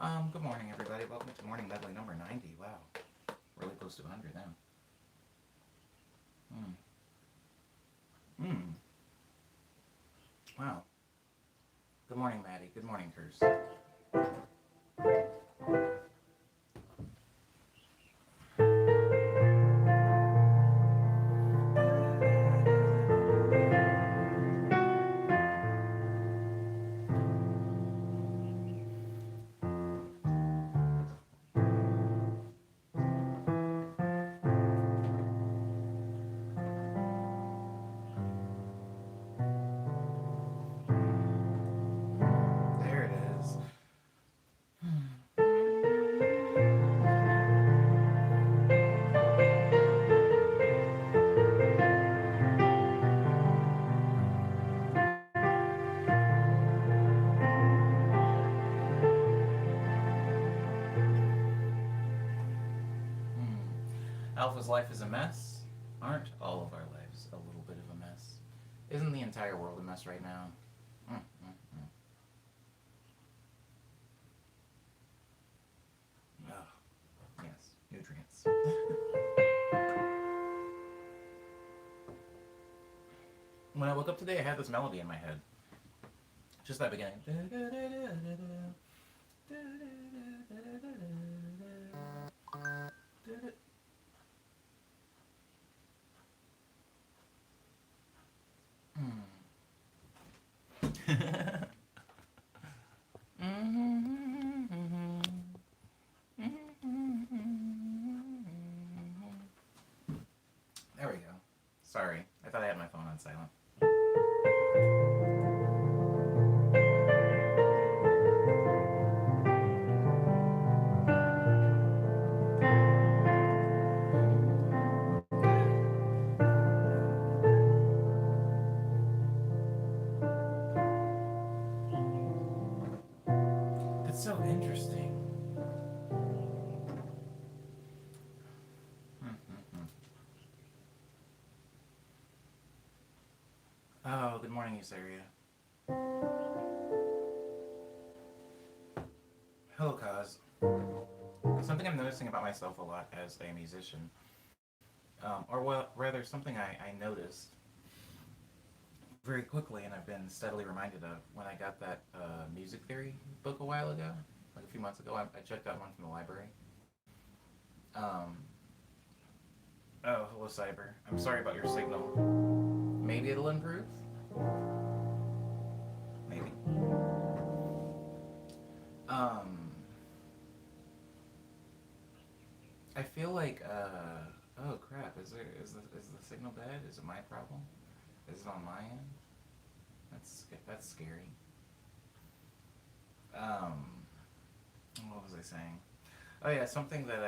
Good morning, everybody. Welcome to Morning Medley number 90. Wow. Really close to 100 now. Hmm. Hmm. Wow. Good morning, Maddie. Good morning, Curse. There it is. Alpha's life is a mess. Aren't all of our lives a little bit of a mess? Isn't the entire world a mess right now? Mm, mm, mm. Oh, yes, nutrients. When I woke up today, I had this melody in my head. Just that beginning. There we go. Sorry, I thought I had my phone on silent. That's so interesting. Oh, good morning, Usaria. Hello, Kaz. Something I'm noticing about myself a lot as a musician, or well, rather, something I noticed very quickly and I've been steadily reminded of when I got that music theory book a while ago, like a few months ago. I checked out one from the library. Um, oh, hello, Cyber. I'm sorry about your signal. Maybe it'll improve? Maybe. Um, I feel like, oh crap, is the signal bad? Is it my problem? Is it on my end? That's scary. Um, what was I saying? Oh yeah, something that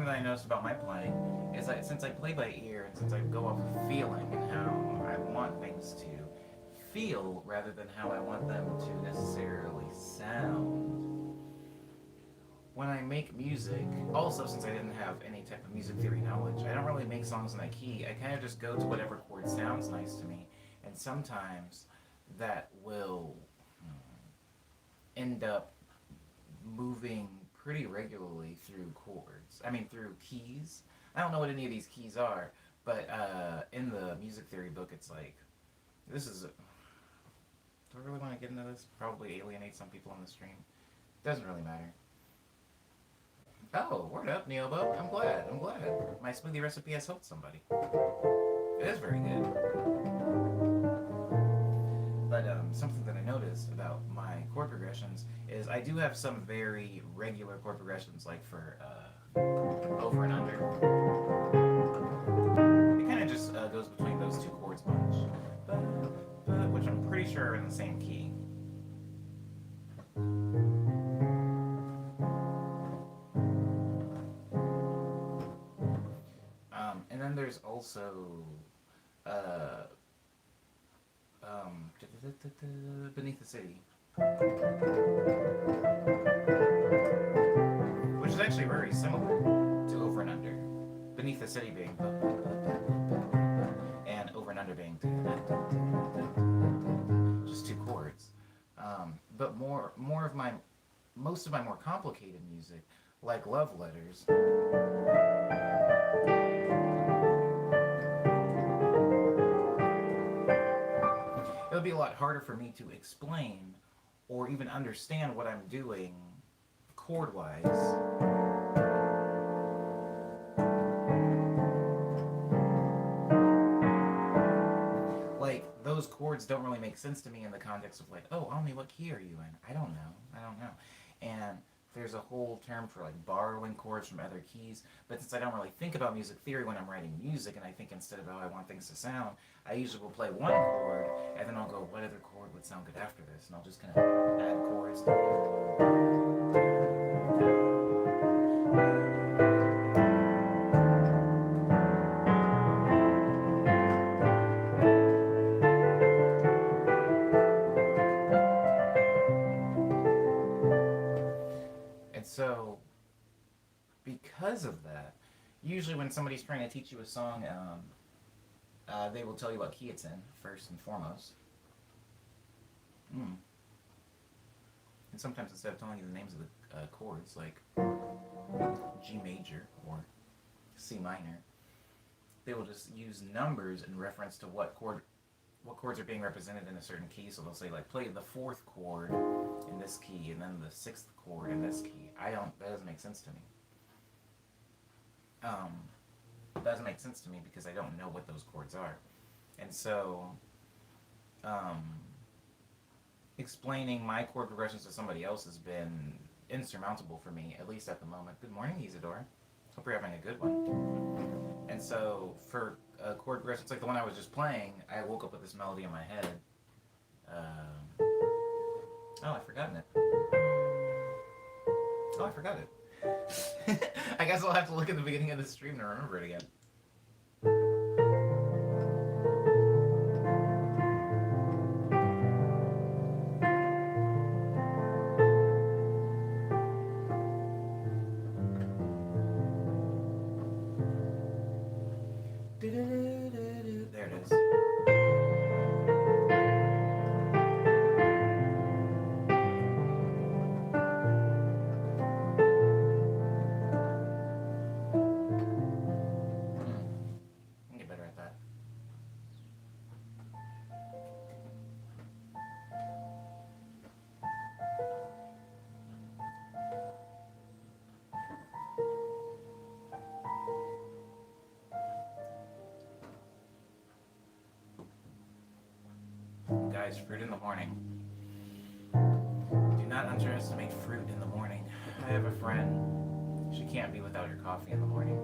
I noticed about my playing is that since I play by ear and since I go off of feeling and how I want things to feel rather than how I want them to necessarily sound. When I make music, also since I didn't have any type of music theory knowledge, I don't really make songs in that key. I kind of just go to whatever chord sounds nice to me, and sometimes that will end up moving pretty regularly through chords. I mean, through keys. I don't know what any of these keys are, but in the music theory book, it's like, this is. Do I really want to get into this? Probably alienate some people on the stream. Doesn't really matter. Oh, word up, Neobo. I'm glad. I'm glad. My smoothie recipe has helped somebody. It is very good. But something that I noticed about my chord progressions is I do have some very regular chord progressions, like for over and under. It kind of just goes between those two chords bunch, which I'm pretty sure are in the same key. And then there's also uh, um, Beneath the City, which is actually very similar to Over and Under. Beneath the City being and Over and Under being just two chords. but more of my most of my more complicated music, like love letters, it'll be a lot harder for me to explain or even understand what I'm doing chord wise. Like those chords don't really make sense to me in the context of like, oh, Omni, what key are you in? I don't know. And there's a whole term for like borrowing chords from other keys, but since I don't really think about music theory when I'm writing music, and I think instead of how I want things to sound, I usually will play one chord and then I'll go, what other chord would sound good after this? And I'll just kind of add chords. And so because of that, usually when somebody's trying to teach you a song, they will tell you what key it's in first and foremost. Mm. And sometimes instead of telling you the names of the chords, like G major or C minor, they will just use numbers in reference to what chords are being represented in a certain key. So they'll say like play the fourth chord in this key and then the sixth chord in this key. That doesn't make sense to me. It doesn't make sense to me because I don't know what those chords are. And so um, explaining my chord progressions to somebody else has been insurmountable for me, at least at the moment. Good morning, Isadora. Hope you're having a good one. And so for chord progressions like the one I was just playing, I woke up with this melody in my head. Oh, I've forgotten it. Oh, I forgot it. I guess I'll have to look at the beginning of the stream to remember it again. There it is. I'll get better at that. Guys, fruit in the morning. Do not underestimate fruit in the morning. I have a friend. She can't be without her coffee in the morning.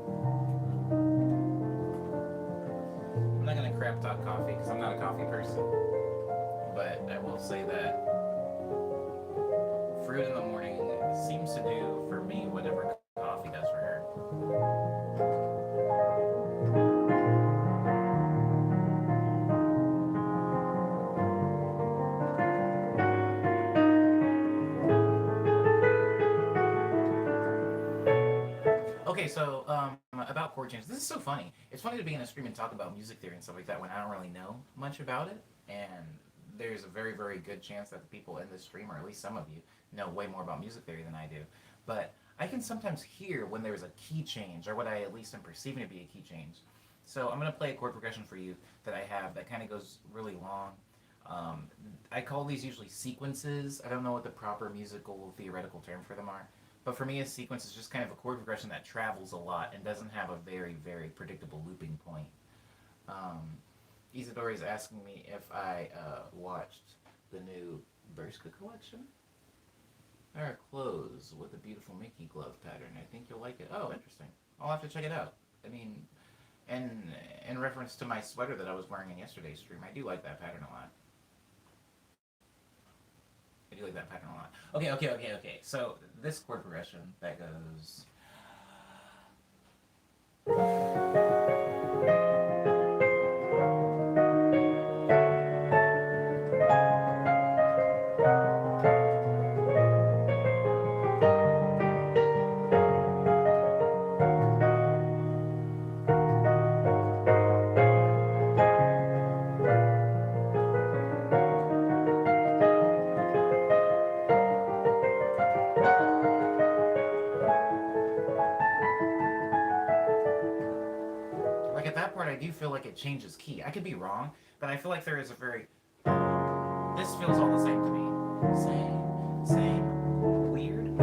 I'm not gonna crap talk coffee because I'm not a coffee person. But I will say that fruit in the morning seems to do for me whatever coffee does for her. Okay, so about chord changes. This is so funny. It's funny to be in a stream and talk about music theory and stuff like that when I don't really know much about it. And there's a very, very good chance that the people in this stream, or at least some of you, know way more about music theory than I do. But I can sometimes hear when there's a key change, or what I at least am perceiving to be a key change. So I'm going to play a chord progression for you that I have that kind of goes really long. I call these usually sequences. I don't know what the proper musical theoretical term for them are. But for me, a sequence is just kind of a chord progression that travels a lot and doesn't have a very, very predictable looping point. Isadora is asking me if I watched the new Bershka collection. There are clothes with a beautiful Mickey glove pattern. I think you'll like it. Oh, interesting. I'll have to check it out. I mean, and in reference to my sweater that I was wearing in yesterday's stream, I do like that pattern a lot. I do like that pattern a lot. Okay. So this chord progression that goes. do feel like it changes key. I could be wrong, but I feel like there is a very this feels all the same to me. Same, weird,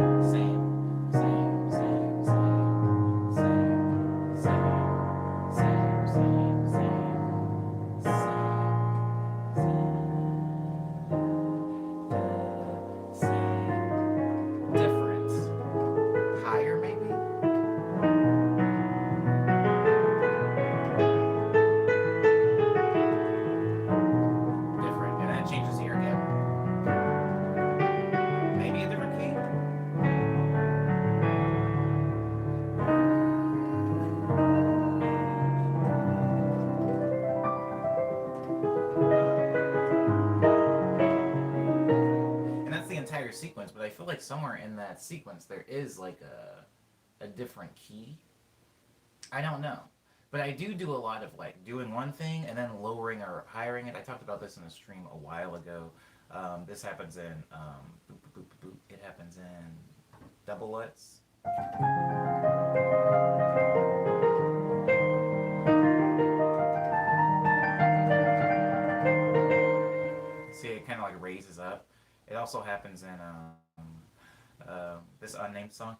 different, higher maybe. Different, and then it changes here again. Maybe a different key. And that's the entire sequence, but I feel like somewhere in that sequence there is like a different key. I don't know. But I do a lot of like doing one thing and then lowering or hiring it. I talked about this in a stream a while ago. This happens in boop, boop, boop, boop, boop. It happens in double Lutz. See, it kind of like raises up. It also happens in this unnamed song.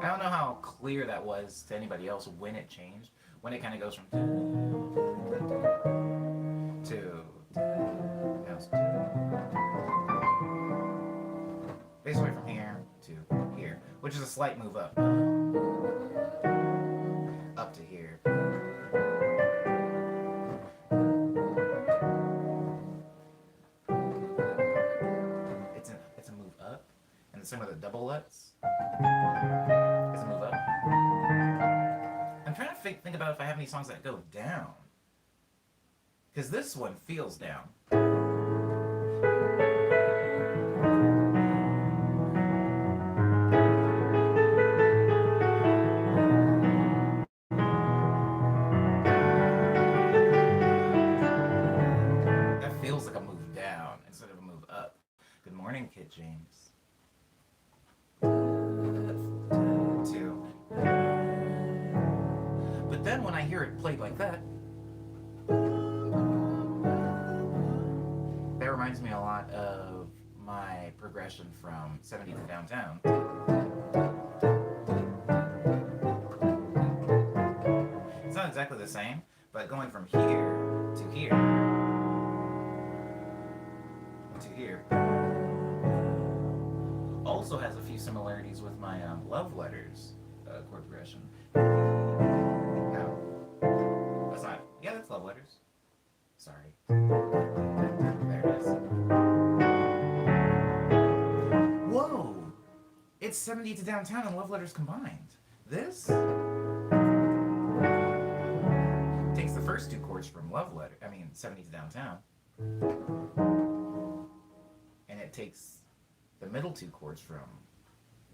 I don't know how clear that was to anybody else when it changed. When it kind of goes from to basically from here to here, which is a slight move up to here. It's a move up, and the same with the double Lutz. It's a move up. I'm trying to think about if I have any songs that go down, because this one feels down. That feels like a move down instead of a move up. Good morning, Kid James. Two. But then when I hear it played like that, that reminds me a lot of my progression from 70 to downtown. It's not exactly the same, but going from here to here to here also has a few similarities with my love letters chord progression. No, that's not. Yeah, that's love letters. Sorry. There it is. Whoa! It's 70 to downtown and love letters combined. This takes the first two chords from love letter. 70 to downtown, and it takes the middle two chords from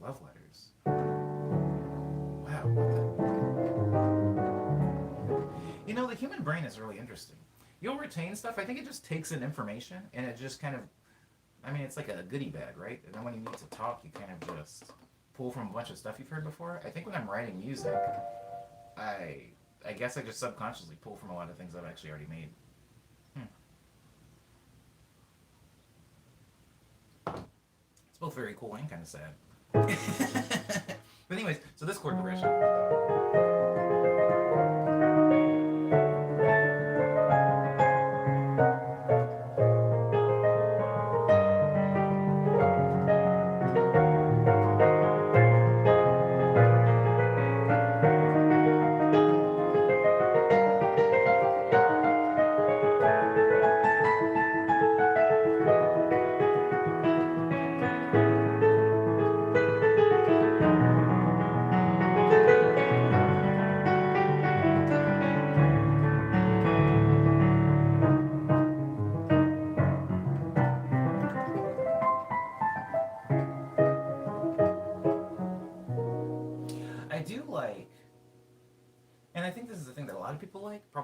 love letters. Wow. You know, the human brain is really interesting. You'll retain stuff. I think it just takes in information and it just kind of, it's like a goodie bag, right? And then when you need to talk, you kind of just pull from a bunch of stuff you've heard before. I think when I'm writing music, I guess I just subconsciously pull from a lot of things I've actually already made. It's both very cool and kind of sad. But anyways, so this chord progression.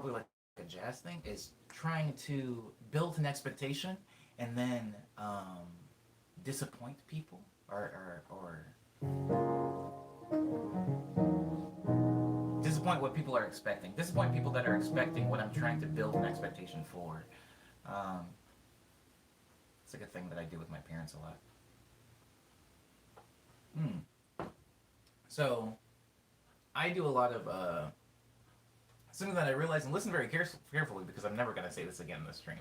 probably like a jazz thing, is trying to build an expectation and then disappoint people or disappoint what people are expecting. Disappoint people that are expecting what I'm trying to build an expectation for. Um, it's like a thing that I do with my parents a lot. So I do a lot of something that I realize and listen very carefully because I'm never going to say this again in the stream.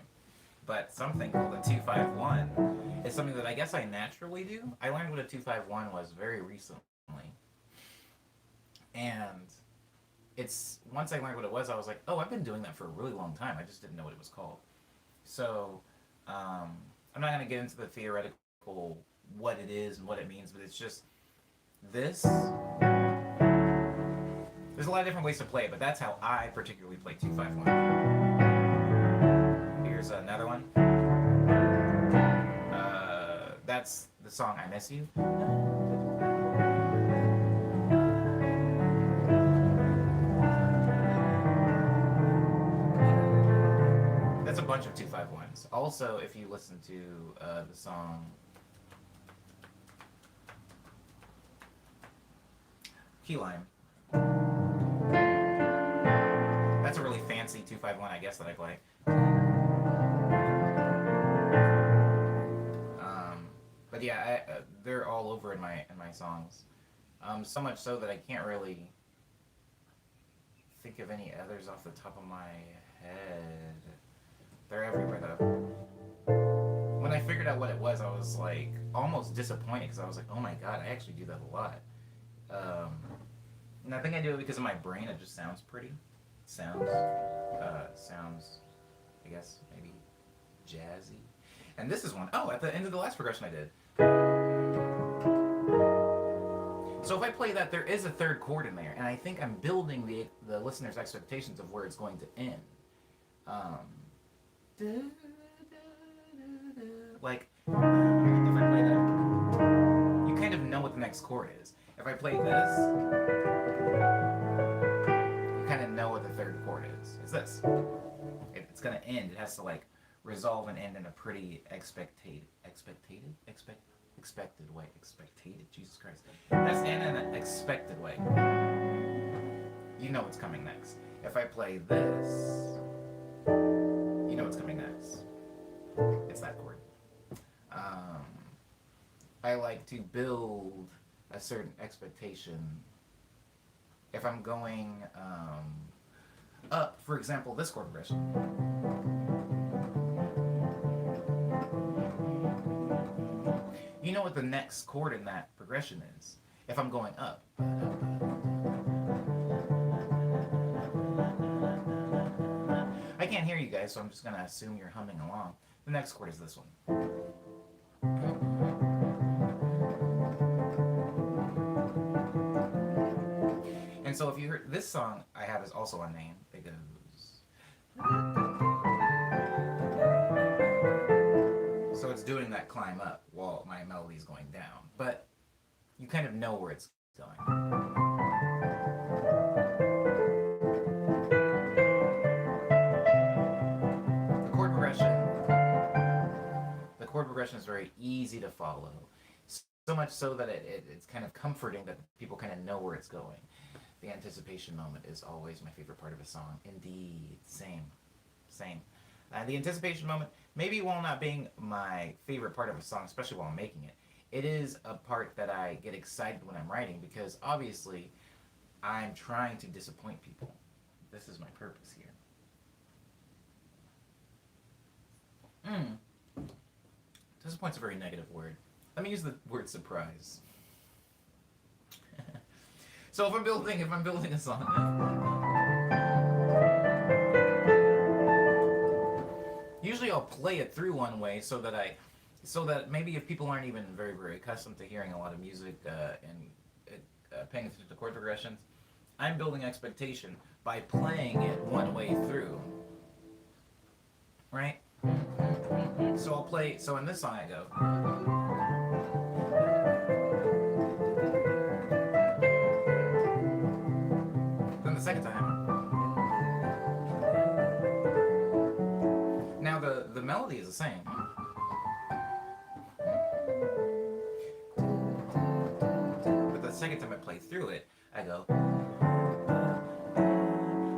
But something called a 251 is something that I guess I naturally do. I learned what a 251 was very recently. And it's once I learned what it was, I was like, oh, I've been doing that for a really long time. I just didn't know what it was called. So I'm not going to get into the theoretical what it is and what it means, but it's just this. There's a lot of different ways to play it, but that's how I particularly play 251. Here's another one. That's the song I Miss You. That's a bunch of 251s. Also, if you listen to the song Key Lime, that's a really fancy 251, I guess, that I play. But yeah, they're all over in my songs. So much so that I can't really think of any others off the top of my head. They're everywhere though. When I figured out what it was, I was like almost disappointed because I was like, oh my god, I actually do that a lot. And I think I do it because of my brain. It just sounds pretty. Sounds, I guess, maybe jazzy. And this is one, oh, at the end of the last progression I did. So if I play that, there is a third chord in there, and I think I'm building the listener's expectations of where it's going to end. Like, if I play that, you kind of know what the next chord is. If I play this, you kind of know what the third chord is. It's this. It's gonna end. It has to like resolve and end in a pretty expected way. Expected, Jesus Christ. That's in an expected way. You know what's coming next. If I play this, you know what's coming next. It's that chord. I like to build a certain expectation. If I'm going up, for example, this chord progression. You know what the next chord in that progression is. If I'm going up. I can't hear you guys, so I'm just going to assume you're humming along. The next chord is this one. And so if you heard this song I have is also unnamed. It goes. So it's doing that climb up while my melody is going down. But you kind of know where it's going. The chord progression is very easy to follow. So much so that it's kind of comforting that people kind of know where it's going. The anticipation moment is always my favorite part of a song. Indeed. Same. The anticipation moment, maybe while not being my favorite part of a song, especially while I'm making it, it is a part that I get excited when I'm writing because obviously I'm trying to disappoint people. This is my purpose here. Disappoint's a very negative word. Let me use the word surprise. So if I'm building a song, usually I'll play it through one way so that maybe if people aren't even very, very accustomed to hearing a lot of music and paying attention to chord progressions, I'm building expectation by playing it one way through. Right? So I'll play, so in this song I go. Then the second time. melody is the same. But the second time I play through it, I go.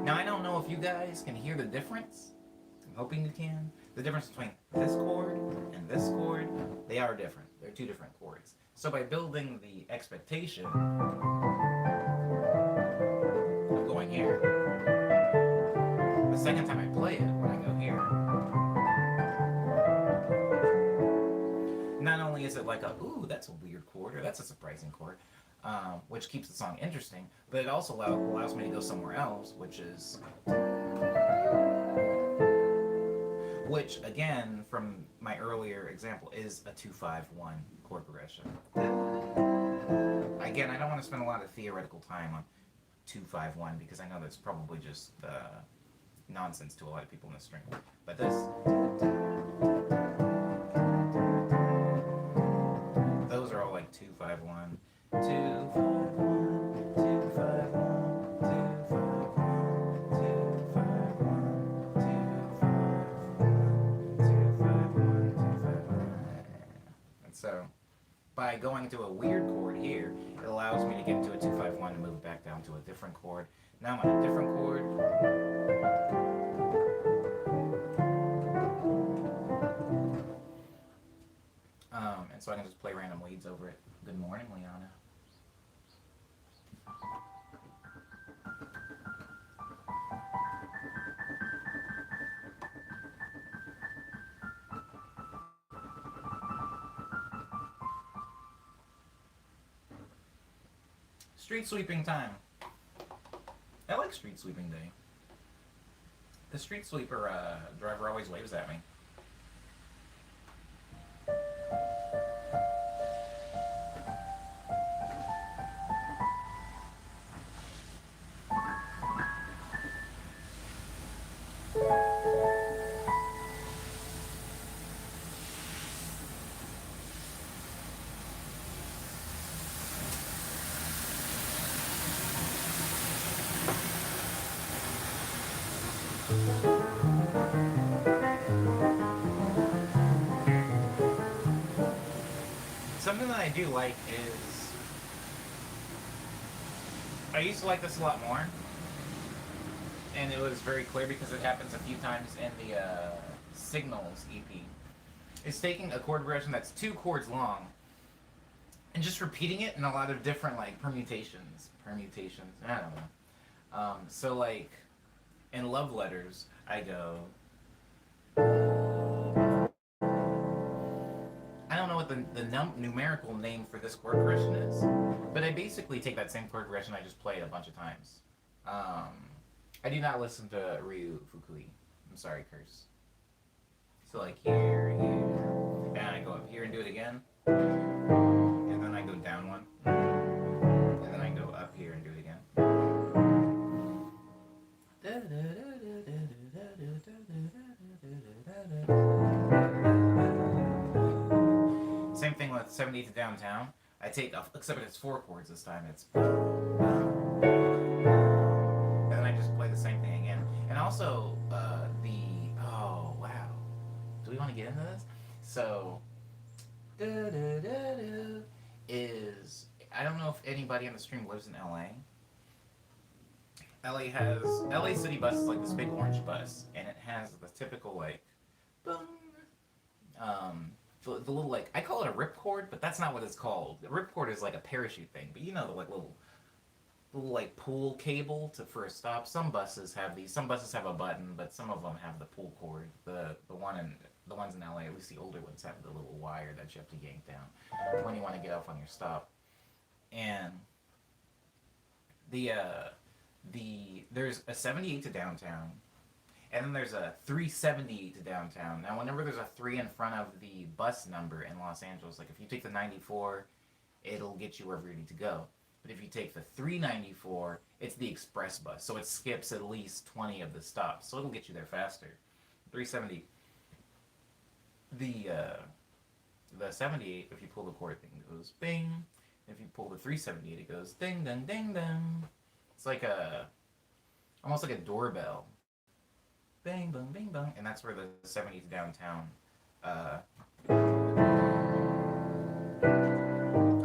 Now I don't know if you guys can hear the difference. I'm hoping you can. The difference between this chord and this chord, they are different. They're two different chords. So by building the expectation of going here, the second time I play it, when I go here, not only is it like a, ooh, that's a weird chord, or that's a surprising chord, which keeps the song interesting, but it also allows me to go somewhere else, which is, which again, from my earlier example, is a 2-5-1 chord progression. Again, I don't want to spend a lot of theoretical time on 2-5-1 because I know that's probably just nonsense to a lot of people in the string. But this, those are all like 2-5-1, 2-5-1, 2-5-1, 2-5-1, 2-5-1. And so, by going to a weird chord here, it allows me to get into a 2-5-1 and move it back down to a different chord. Now I'm on a different chord. And so I can just play random leads over it. Good morning, Liana. Street sweeping time. I like street sweeping day. The street sweeper driver always waves at me. Something that I do like is, I used to like this a lot more, and it was very clear because it happens a few times in the Signals EP. It's taking a chord progression that's 2 chords long, and just repeating it in a lot of different like permutations, I don't know. So like, in Love Letters, I go, I don't know what the numerical name for this chord progression is, but I basically take that same chord progression I just played a bunch of times. I do not listen to Ryu Fukui. I'm sorry, curse. So like here, and I go up here and do it again, and then I go down one, and then I go up here and do it again. Same thing with 70 to Downtown. I take, except it's 4 chords this time. It's, and then I just play the same thing again. And also oh wow, do we want to get into this? So is, I don't know if anybody on the stream lives in LA. LA City Bus is like this big orange bus, and it has the typical like, boom, the little like, I call it a ripcord, but that's not what it's called. The ripcord is like a parachute thing, but you know, the like little like pull cable for a stop. Some buses have these. Some buses have a button, but some of them have the pull cord. The ones in LA, at least the older ones, have the little wire that you have to yank down when you want to get off on your stop. And there's a 78 to Downtown, and then there's a 378 to Downtown. Now, whenever there's a 3 in front of the bus number in Los Angeles, like if you take the 94, it'll get you wherever you need to go. But if you take the 394, it's the express bus, so it skips at least 20 of the stops, so it'll get you there faster. 370. The 78, if you pull the chord thing, it goes bing. If you pull the 378, it goes ding, ding, ding, ding. It's like almost like a doorbell. Bang, bang, bang, bang. And that's where the 70 to Downtown Uh, oh,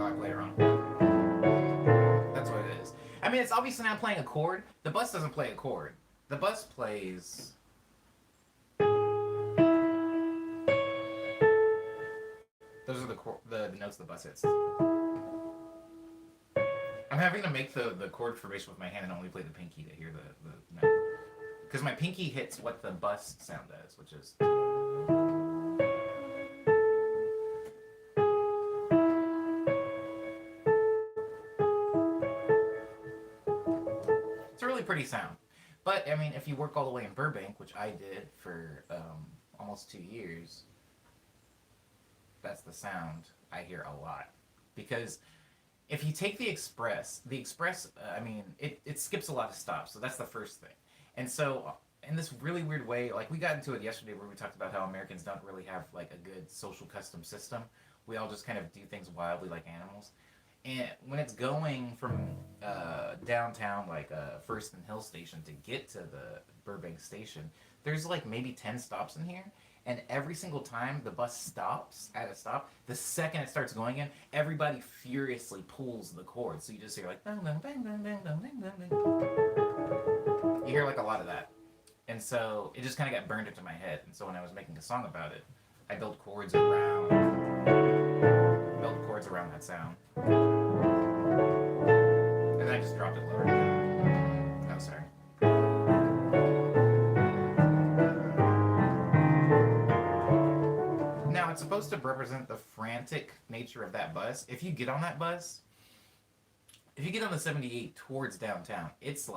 I played it wrong. That's what it is. I mean, it's obviously not playing a chord. The bus doesn't play a chord. The bus plays. Those are the notes the bus hits. I'm having to make the chord formation with my hand and only play the pinky to hear the note. Because my pinky hits what the bus sound does, which is. It's a really pretty sound. But, I mean, if you work all the way in Burbank, which I did for almost 2 years, that's the sound I hear a lot. Because if you take the express, I mean, it skips a lot of stops, so that's the first thing. And so, in this really weird way, like we got into it yesterday where we talked about how Americans don't really have like a good social custom system. We all just kind of do things wildly like animals. And when it's going from downtown, like First and Hill Station, to get to the Burbank station, there's like maybe 10 stops in here. And every single time the bus stops at a stop, the second it starts going in, everybody furiously pulls the cord. So you just hear like bang, bang, bang, bang, bang, bang, bang, bang, bang. You hear like a lot of that. And so it just kind of got burned into my head. And so when I was making a song about it, I built chords around that sound. And then I just dropped it lower. Oh, sorry. Now, it's supposed to represent the frantic nature of that bus. If you get on that bus, if you get on the 78 towards downtown, it's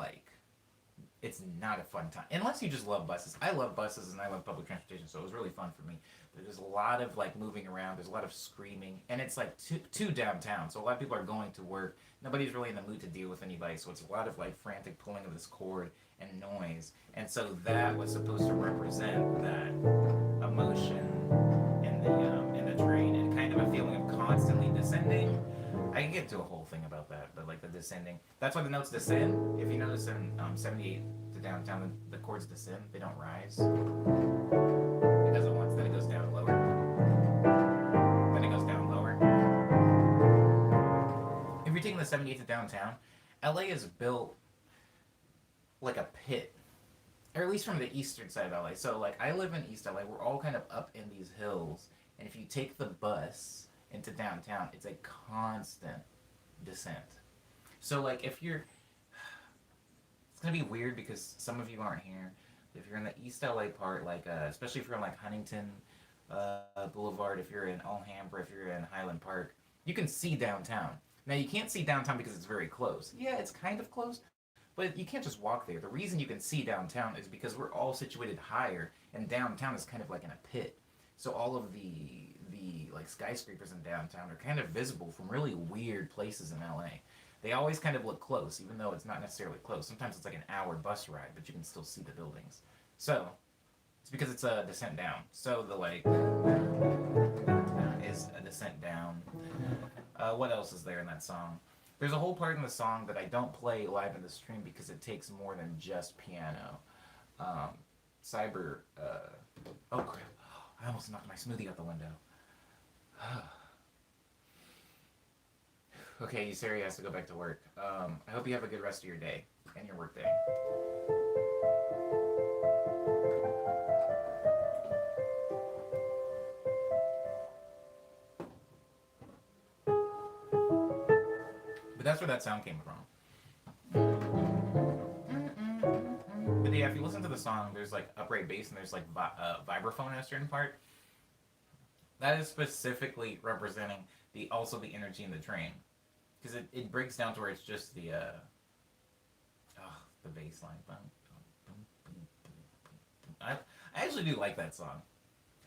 not a fun time. Unless you just love buses. I love buses and I love public transportation, so it was really fun for me. But there's a lot of like moving around, there's a lot of screaming, and it's like to downtown. So a lot of people are going to work. Nobody's really in the mood to deal with anybody, so it's a lot of like frantic pulling of this cord and noise. And so that was supposed to represent that emotion in the train and kind of a feeling of constantly descending. I can get to a whole thing about that, but like the descending. That's why the notes descend. If you notice in 78 to downtown, the chords descend. They don't rise. It does it once, then it goes down lower. Then it goes down lower. If you're taking the 78 to downtown, LA is built like a pit. Or at least from the eastern side of LA. So like I live in East LA. We're all kind of up in these hills. And if you take the bus into downtown, it's a constant descent. So like if you're, it's gonna be weird because some of you aren't here. If you're in the East LA part, like especially if you're on like Huntington Boulevard, if you're in Alhambra, if you're in Highland Park, you can see downtown. Now you can't see downtown because it's very close. Yeah, it's kind of close, but you can't just walk there. The reason you can see downtown is because we're all situated higher, and downtown is kind of like in a pit. So all of the like skyscrapers in downtown are kind of visible from really weird places in LA. They always kind of look close, even though it's not necessarily close. Sometimes it's like an hour bus ride, but you can still see the buildings. So it's because it's a descent down. So the like is a descent down. What else is there in that song? There's a whole part in the song that I don't play live in the stream because it takes more than just piano. Um, Cyber. Oh crap! I almost knocked my smoothie out the window. Okay, Sari has to go back to work. I hope you have a good rest of your day and your work day. But that's where that sound came from. But yeah, if you listen to the song, there's like upright bass and there's like vibraphone at a certain part. That is specifically representing the energy in the train, because it breaks down to where it's just the bass line. I actually do like that song.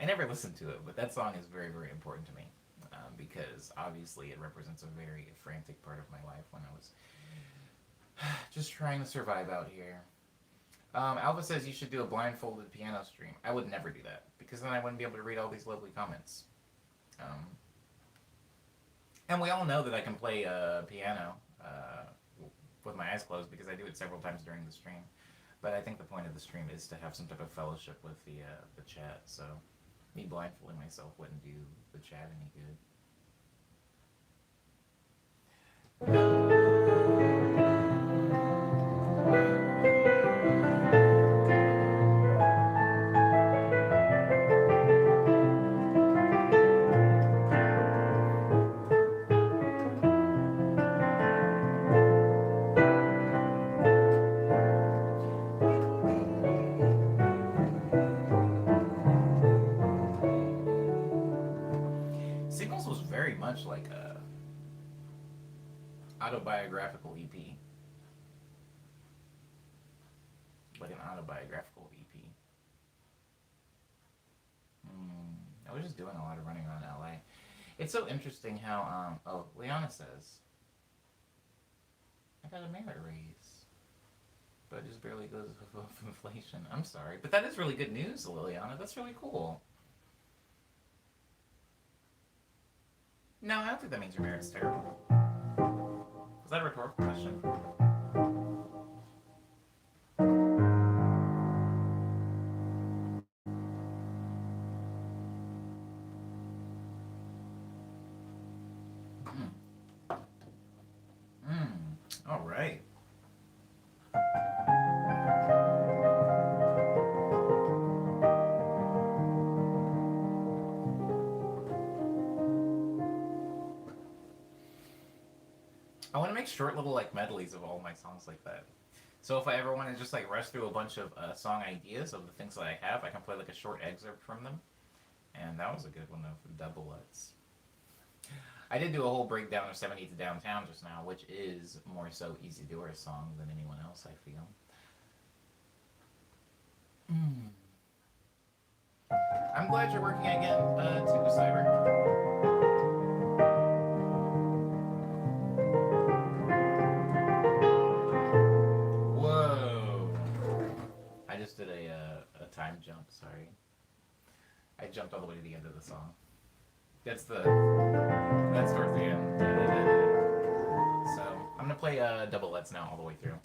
I never listened to it, but that song is very, very important to me, because obviously it represents a very frantic part of my life when I was just trying to survive out here. Alva says you should do a blindfolded piano stream. I would never do that, because then I wouldn't be able to read all these lovely comments. And we all know that I can play piano with my eyes closed because I do it several times during the stream. But I think the point of the stream is to have some type of fellowship with the chat. So, Me blindfolding myself wouldn't do the chat any good. Signals was very much like a autobiographical EP, like an autobiographical EP. I was just doing a lot of running around LA. It's so interesting how oh, Liana says I got a merit raise, but it just barely goes above inflation. I'm sorry, but that is really good news, Liliana. That's really cool. No, I don't think that means your merit's terrible. Was that a rhetorical question? All right. I want to make short little like medleys of all my songs like that. So if I ever want to just like rush through a bunch of song ideas of the things that I have, I can play like a short excerpt from them. And that was a good one of Double Lutz. I did do a whole breakdown of 70 to Downtown just now, which is more so Easy Doer's song than anyone else, I feel. I'm glad you're working again, too, Cyber. Whoa. I just did a time jump, sorry. I jumped all the way to the end of the song. That's towards the end. So I'm gonna play Double Let's now all the way through.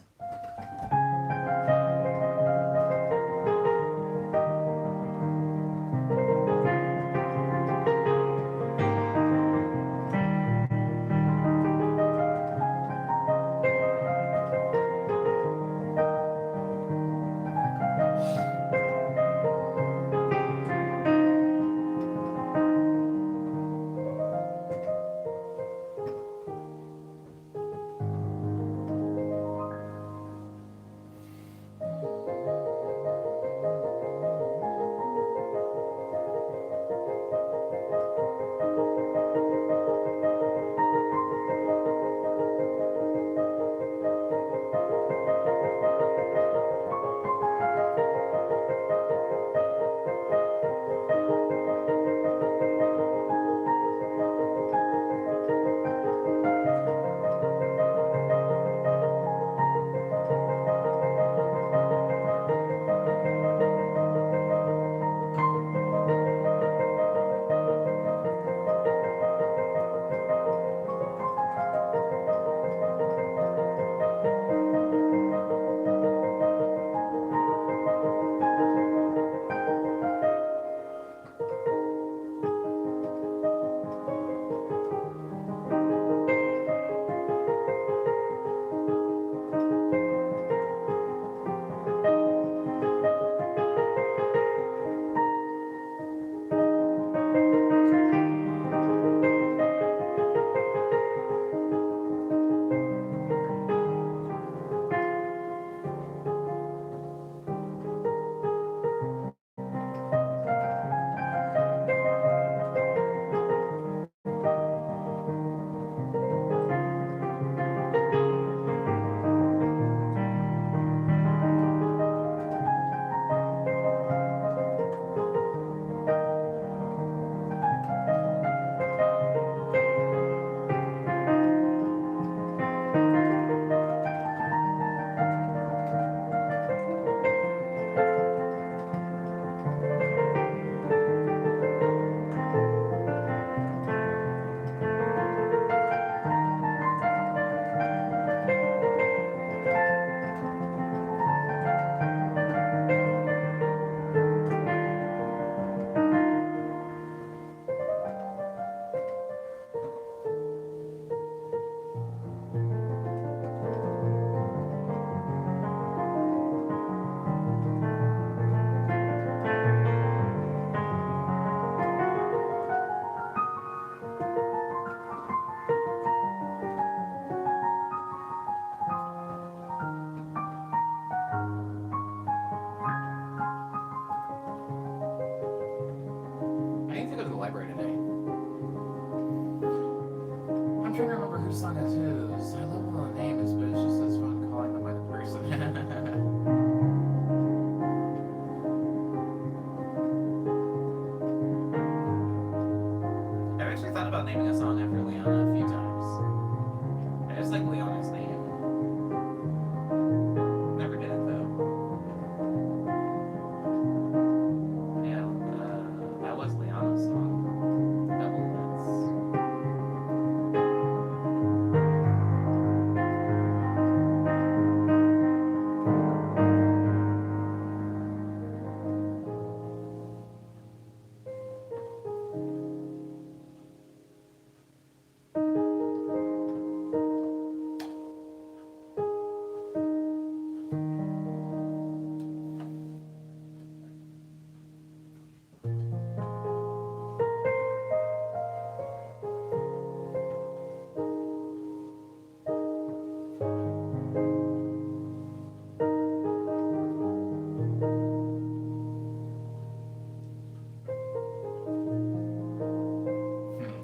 I need to go to the library today. I'm trying to remember whose song is whose. I love all the names, but it's just as fun calling them by the person. I've actually thought about naming a song after Liana a few times. I just like Liana's name. Never did it though. Yeah, that was Liana's song. Double Let's.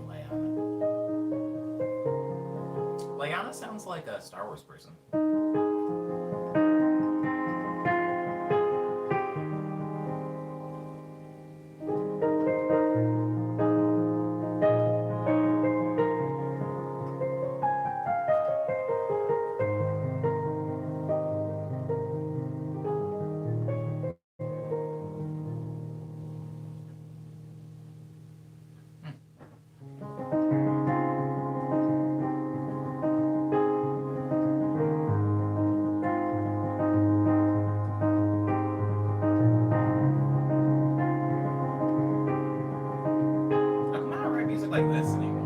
Liana. Liana sounds like a Star Wars person. How come I don't write music like this anymore?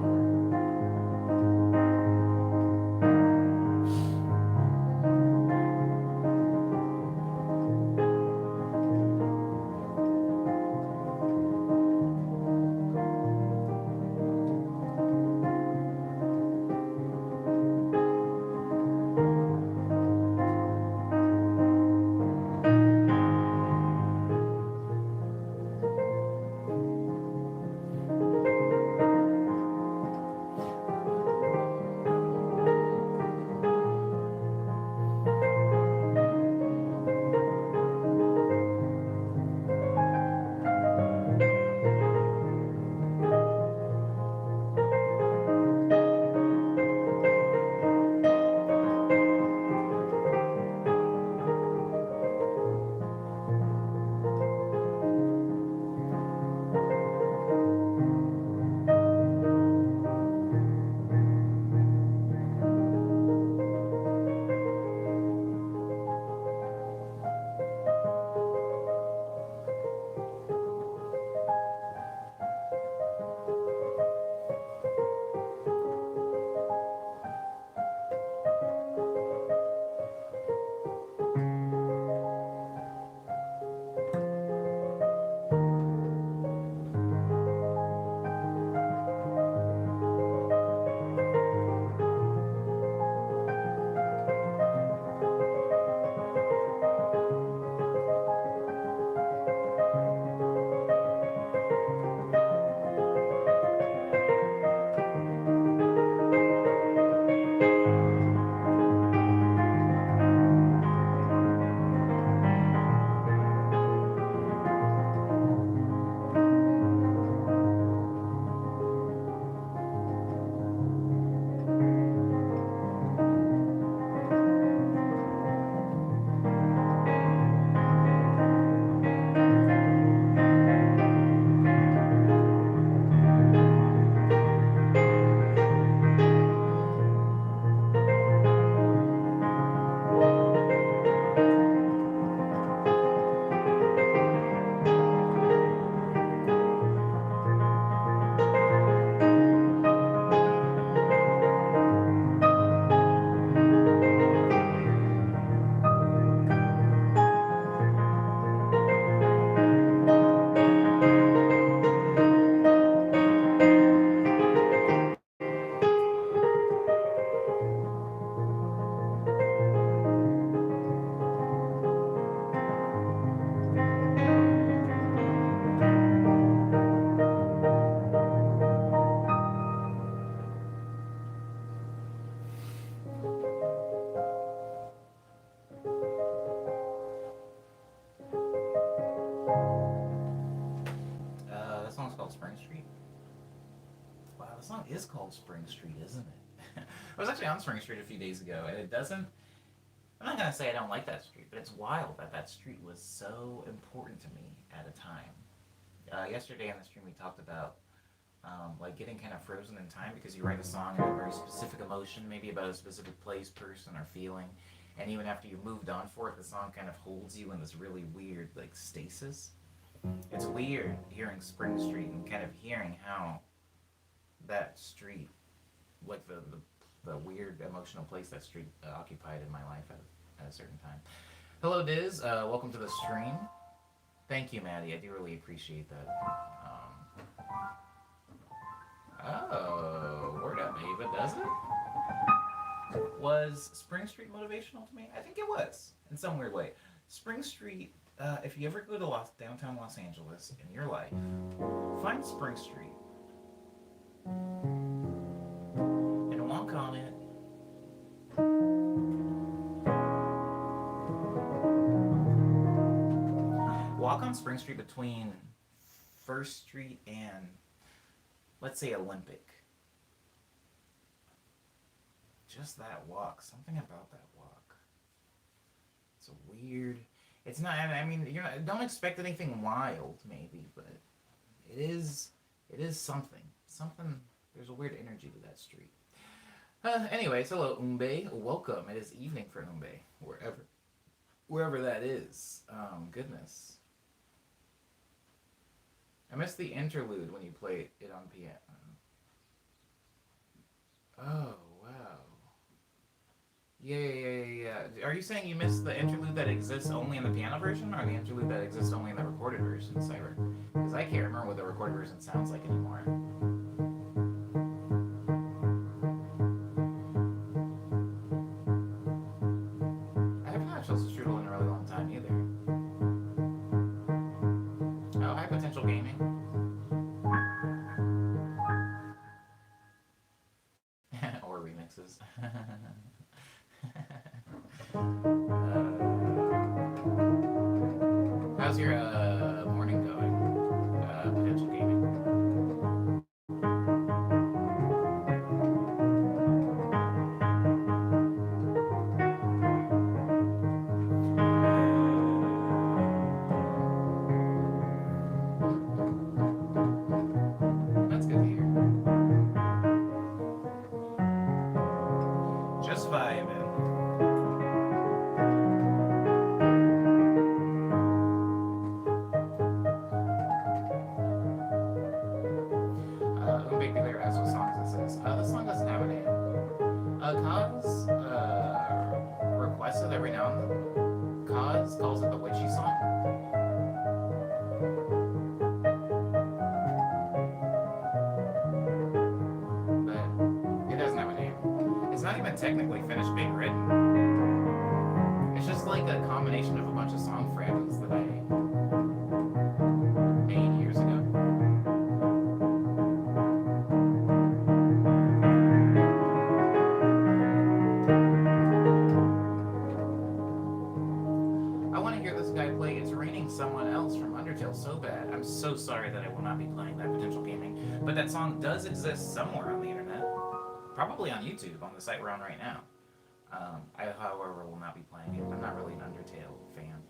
song is called Spring Street, isn't it? I was actually on Spring Street a few days ago, and it doesn't. I'm not gonna say I don't like that street, but it's wild that that street was so important to me at a time. Yesterday on the stream, we talked about like getting kind of frozen in time because you write a song in a very specific emotion, maybe about a specific place, person, or feeling, and even after you've moved on for it, the song kind of holds you in this really weird like stasis. It's weird hearing Spring Street and kind of hearing how that street, like the weird emotional place that street occupied in my life at a certain time. Hello, Diz. Welcome to the stream. Thank you, Maddie. I do really appreciate that. Word up, Ava, does it? Was Spring Street motivational to me? I think it was, in some weird way. Spring Street, if you ever go to downtown Los Angeles in your life, find Spring Street and walk on it. Walk on Spring Street between First Street and, let's say, Olympic. Just that walk. Something about that walk. It's a weird. It's not. I mean, don't expect anything wild, maybe, but it is. It is something. Something. There's a weird energy to that street. Anyways, hello, Umbe. Welcome. It is evening for Umbe, wherever that is. Goodness. I missed the interlude when you played it on piano. Oh, wow. Yeah. Are you saying you missed the interlude that exists only in the piano version, or the interlude that exists only in the recorded version, Cyber? Because I can't remember what the recorded version sounds like anymore. I haven't had Chelsea Strudel in a really long time either. Oh, High Potential Gaming. Or remixes. How's your morning going? Potential Gaming. That's good to hear. Just vibing. Big Clear asks what song this is. This song doesn't have a name. Kaz requests it every now and then. Kaz calls it the witchy song. But it doesn't have a name. It's not even technically finished being written. It's just like a combination of a bunch of song fragments that I made years ago. Someone else from Undertale so bad. I'm so sorry that I will not be playing that Potential Gaming, but that song does exist somewhere on the internet, probably on YouTube, on the site we're on right now. I, however, will not be playing it. I'm not really an Undertale fan.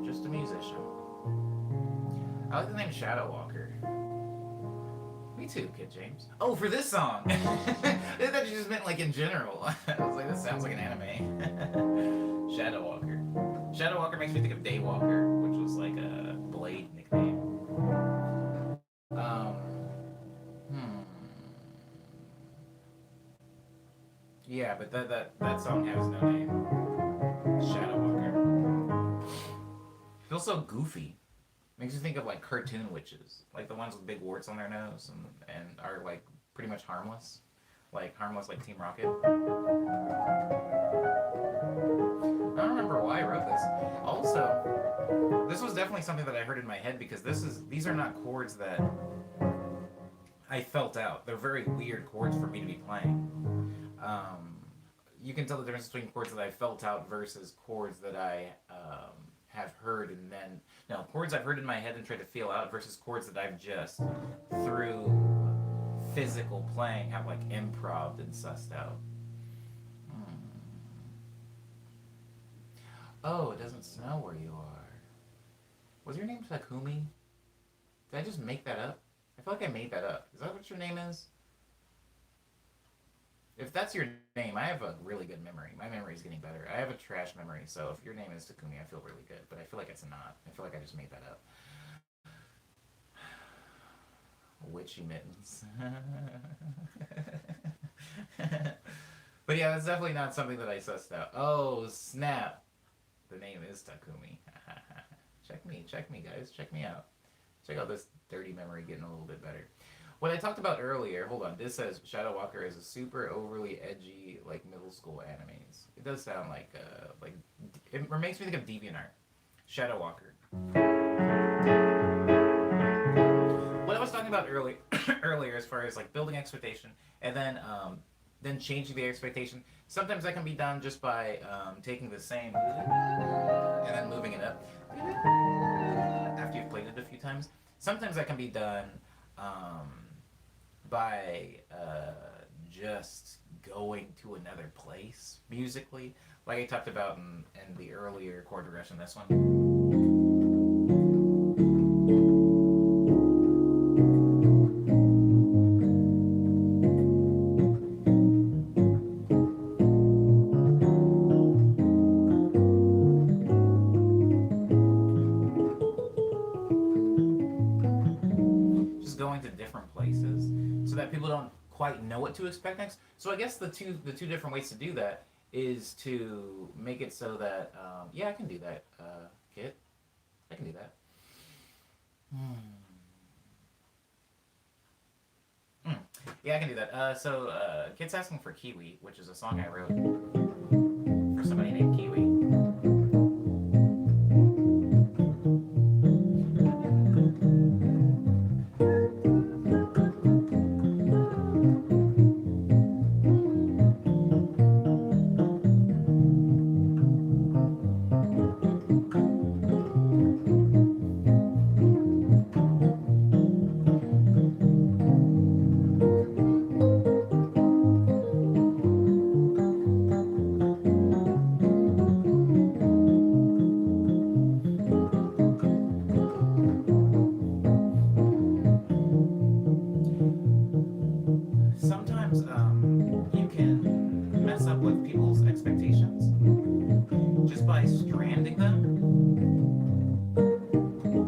Just a musician. I like the name Shadow Walker. Me too, Kid James. Oh, for this song! I thought you just meant like in general. I was like, this sounds like an anime. Shadow Walker. Shadow Walker makes me think of Daywalker, which was like a Blade nickname. Yeah, but that song has no name. Shadow Walker. Feels so goofy. Makes you think of like cartoon witches, like the ones with big warts on their nose and are like pretty much harmless, like Team Rocket. I don't remember why I wrote this. Also, this was definitely something that I heard in my head because these are not chords that I felt out. They're very weird chords for me to be playing. You can tell the difference between chords that I felt out versus chords that I have heard and then chords I've heard in my head and tried to feel out versus chords that I've just through physical playing have like improv and sussed out. Hmm. Oh, it doesn't snow where you are. Was your name Takumi? Did I just make that up? I feel like I made that up. Is that what your name is? If that's your name, I have a really good memory. My memory is getting better. I have a trash memory, so if your name is Takumi, I feel really good. But I feel like it's not. I feel like I just made that up. Witchy mittens. But yeah, that's definitely not something that I sussed out. Oh, snap. The name is Takumi. Check me, guys. Check me out. Check out this dirty memory getting a little bit better. What I talked about earlier, hold on, this says Shadow Walker is a super overly edgy, like, middle school animes. It does sound like, it makes me think of DeviantArt. Shadow Walker. What I was talking about earlier as far as, like, building expectation, and then changing the expectation. Sometimes that can be done just by taking the same and then moving it up after you've played it a few times. Sometimes that can be done by just going to another place musically, like I talked about in the earlier chord progression. This one. Just going to different places so that people don't quite know what to expect next. So I guess the two different ways to do that is to make it so that yeah, I can do that, Kit. I can do that. Hmm. Mm. Yeah, I can do that. Kit's asking for Kiwi, which is a song I wrote for somebody named Kiwi. Sometimes you can mess up with people's expectations just by stranding them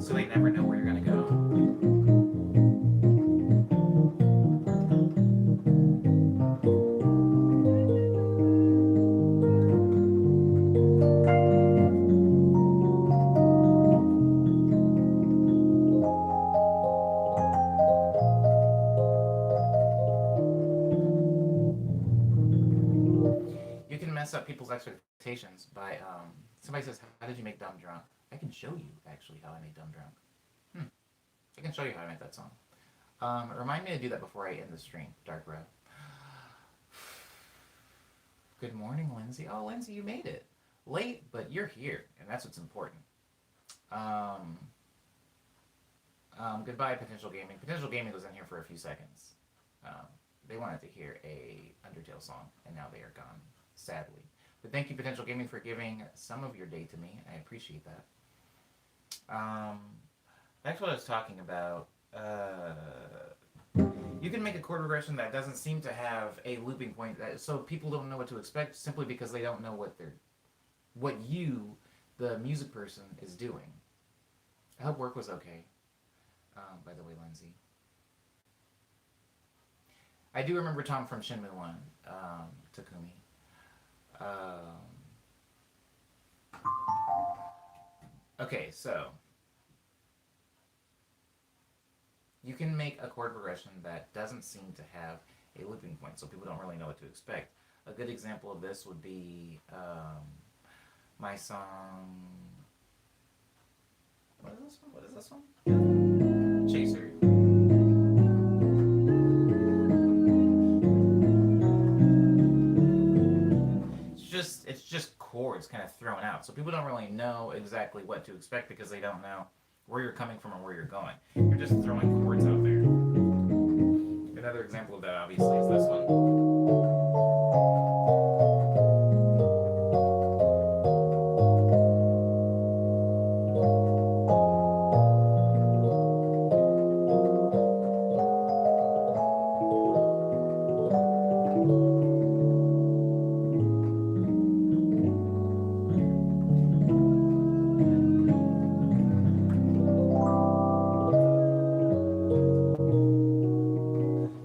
so they never know where you're gonna go. You can mess up people's expectations by somebody says, "How did you make Dumb Drunk?" I can show you actually how I made Dumb Drunk. Hmm. I can show you how I made that song. Remind me to do that before I end the stream. Dark Red. Good morning, Lindsay. Oh, Lindsay, you made it. Late, but you're here, and that's what's important. Um, Goodbye, Potential Gaming. Potential Gaming was in here for a few seconds. They wanted to hear a Undertale song, and now they are gone, sadly. But thank you, Potential Gaming, for giving some of your day to me. I appreciate that. That's what I was talking about. You can make a chord progression that doesn't seem to have a looping point, so people don't know what to expect simply because they don't know what you, the music person, is doing. I hope work was okay. By the way, Lindsay. I do remember Tom from Shenmue 1, Takumi. Okay, so you can make a chord progression that doesn't seem to have a looping point, so people don't really know what to expect. A good example of this would be my song. What is this one? What is this one? Chaser. It's just chords kind of thrown out, so people don't really know exactly what to expect because they don't know where you're coming from or where you're going. You're just throwing chords out there. Another example of that, obviously, is this one.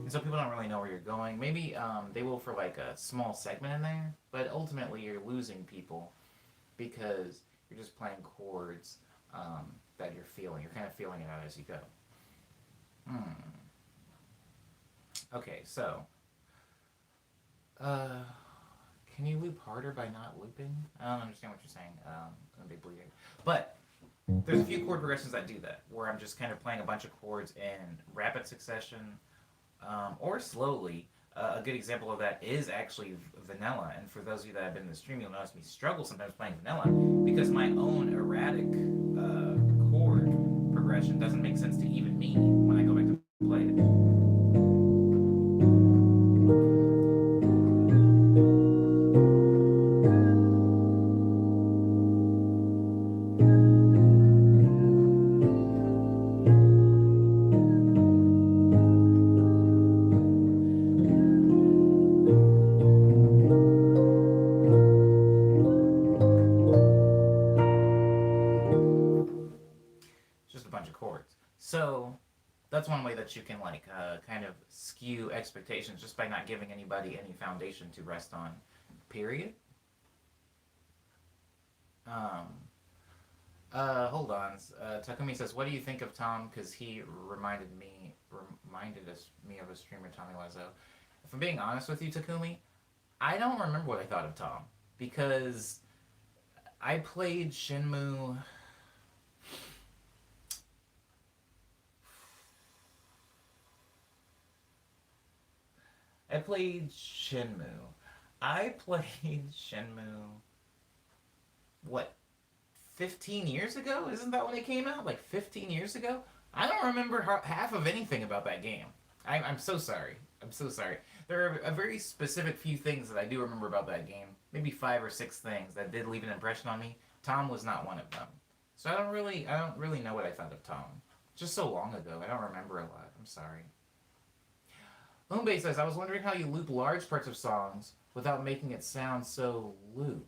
And so people don't really know where you're going. Maybe they will for like a small segment in there, but ultimately you're losing people because you're just playing chords that you're feeling. You're kind of feeling it out as you go. Hmm. Okay, so uh, can you loop harder by not looping? I don't understand what you're saying. Gonna be bleeding, but there's a few chord progressions that do that, where I'm just kind of playing a bunch of chords in rapid succession or slowly. A good example of that is actually vanilla. And for those of you that have been in the stream, you'll notice me struggle sometimes playing vanilla because my own erratic chord progression doesn't make sense to even me when I go back to play it. Just a bunch of chords. So that's one way that you can like kind of skew expectations just by not giving anybody any foundation to rest on. Period. Um, Hold on. Takumi says, "What do you think of Tom? Because he reminded me of a streamer, Tommy Wiseau." If I'm being honest with you, Takumi, I don't remember what I thought of Tom because I played Shenmue. I played Shenmue. I played Shenmue. What, 15 years ago? Isn't that when it came out? Like 15 years ago? I don't remember half of anything about that game. I'm so sorry. I'm so sorry. There are a very specific few things that I do remember about that game. Maybe 5 or 6 things that did leave an impression on me. Tom was not one of them. So I don't really know what I thought of Tom. Just so long ago. I don't remember a lot. I'm sorry. Umbe says, I was wondering how you loop large parts of songs without making it sound so looped.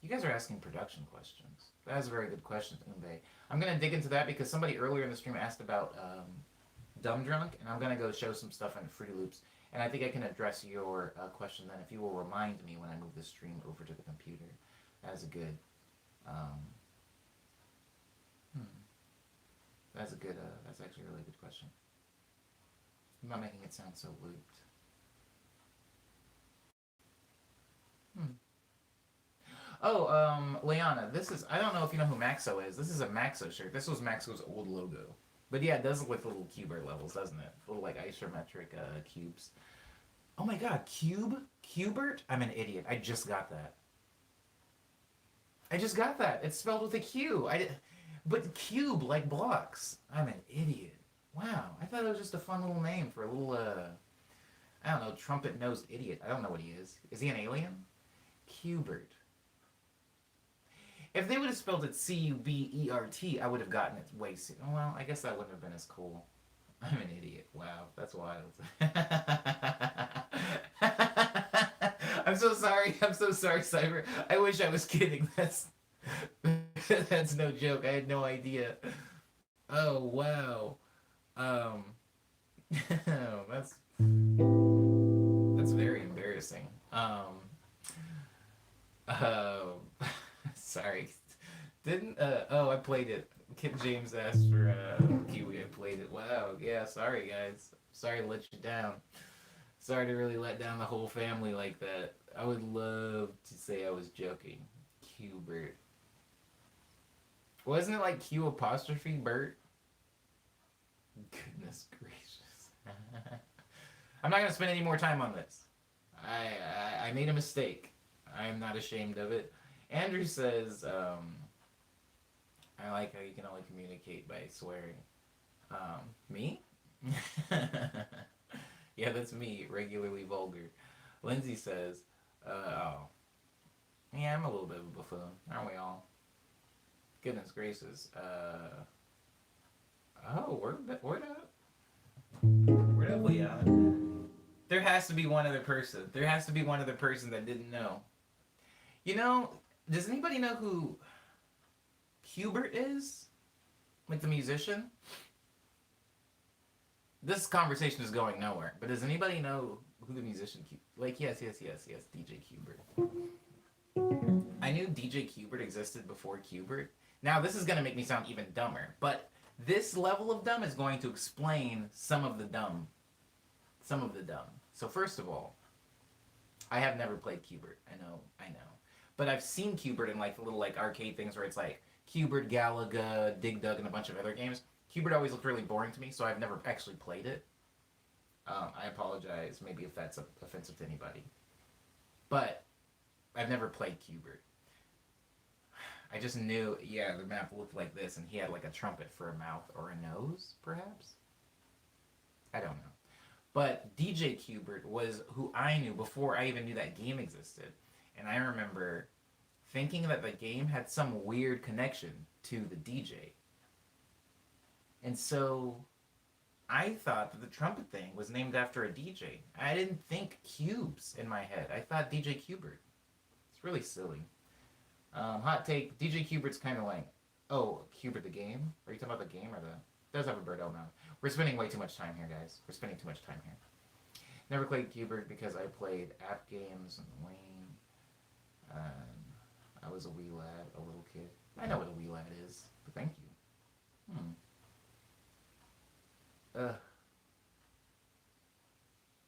You guys are asking production questions. That is a very good question, Umbe. I'm going to dig into that because somebody earlier in the stream asked about Dumb Drunk, and I'm going to go show some stuff in Fruity Loops. And I think I can address your question then if you will remind me when I move the stream over to the computer. That is a good... Um, hmm. That's a good... that's actually a really good question. I'm not making it sound so looped. Hmm. Oh, Leanna, this is, I don't know if you know who Maxo is. This is a Maxo shirt. This was Maxo's old logo. But yeah, it does look like little Cuber levels, doesn't it? Little like isometric cubes. Oh my god, Cube? Cubert? I'm an idiot. I just got that. I just got that. It's spelled with a Q. But cube like blocks. I'm an idiot. Wow. I thought it was just a fun little name for a little I don't know, trumpet nosed idiot. I don't know what he is. Is he an alien? Cubert. If they would have spelled it Cubert, I would have gotten it way sooner. Well, I guess that wouldn't have been as cool. I'm an idiot. Wow, that's wild. I'm so sorry. I'm so sorry, Cyber. I wish I was kidding. That's no joke. I had no idea. Oh wow. Um, that's very embarrassing. Uh, Sorry. Didn't oh I played it. Kid James asked for Kiwi. I played it. Wow. Yeah. Sorry guys. Sorry to let you down. Sorry to really let down the whole family like that. I would love to say I was joking. Q-Bert. Wasn't it like Q apostrophe Bert? Goodness gracious. I'm not gonna spend any more time on this. I made a mistake. I am not ashamed of it. Andrew says, I like how you can only communicate by swearing. Me? Yeah, that's me, regularly vulgar. Lindsay says, oh, yeah, I'm a little bit of a buffoon, aren't we all? Goodness gracious. Oh, word up. Word up, Leon. There has to be one other person. There has to be one other person that didn't know. You know, does anybody know who Hubert is? Like the musician? This conversation is going nowhere, but does anybody know who the musician like yes, DJ Hubert. I knew DJ Hubert existed before Hubert. Now this is going to make me sound even dumber, but this level of dumb is going to explain some of the dumb. Some of the dumb. So first of all, I have never played Qbert. I know. But I've seen Qbert in like the little like arcade things where it's like Qbert, Galaga, Dig Dug, and a bunch of other games. Qbert always looked really boring to me, so I've never actually played it. I apologize, maybe if that's offensive to anybody. But I've never played Qbert. I just knew, yeah, the map looked like this, and he had like a trumpet for a mouth or a nose, perhaps? I don't know. But DJ Qbert was who I knew before I even knew that game existed. And I remember thinking that the game had some weird connection to the DJ. And so I thought that the trumpet thing was named after a DJ. I didn't think cubes in my head. I thought DJ Qbert. It's really silly. Hot take, DJ Qbert's kind of like, oh, Qbert the game? Are you talking about the game or the... Does have a bird, oh no. We're spending way too much time here, guys. We're spending too much time here. Never played Qbert because I played app games and Wayne. I was a wee lad, a little kid. I know what a wee lad is, but thank you.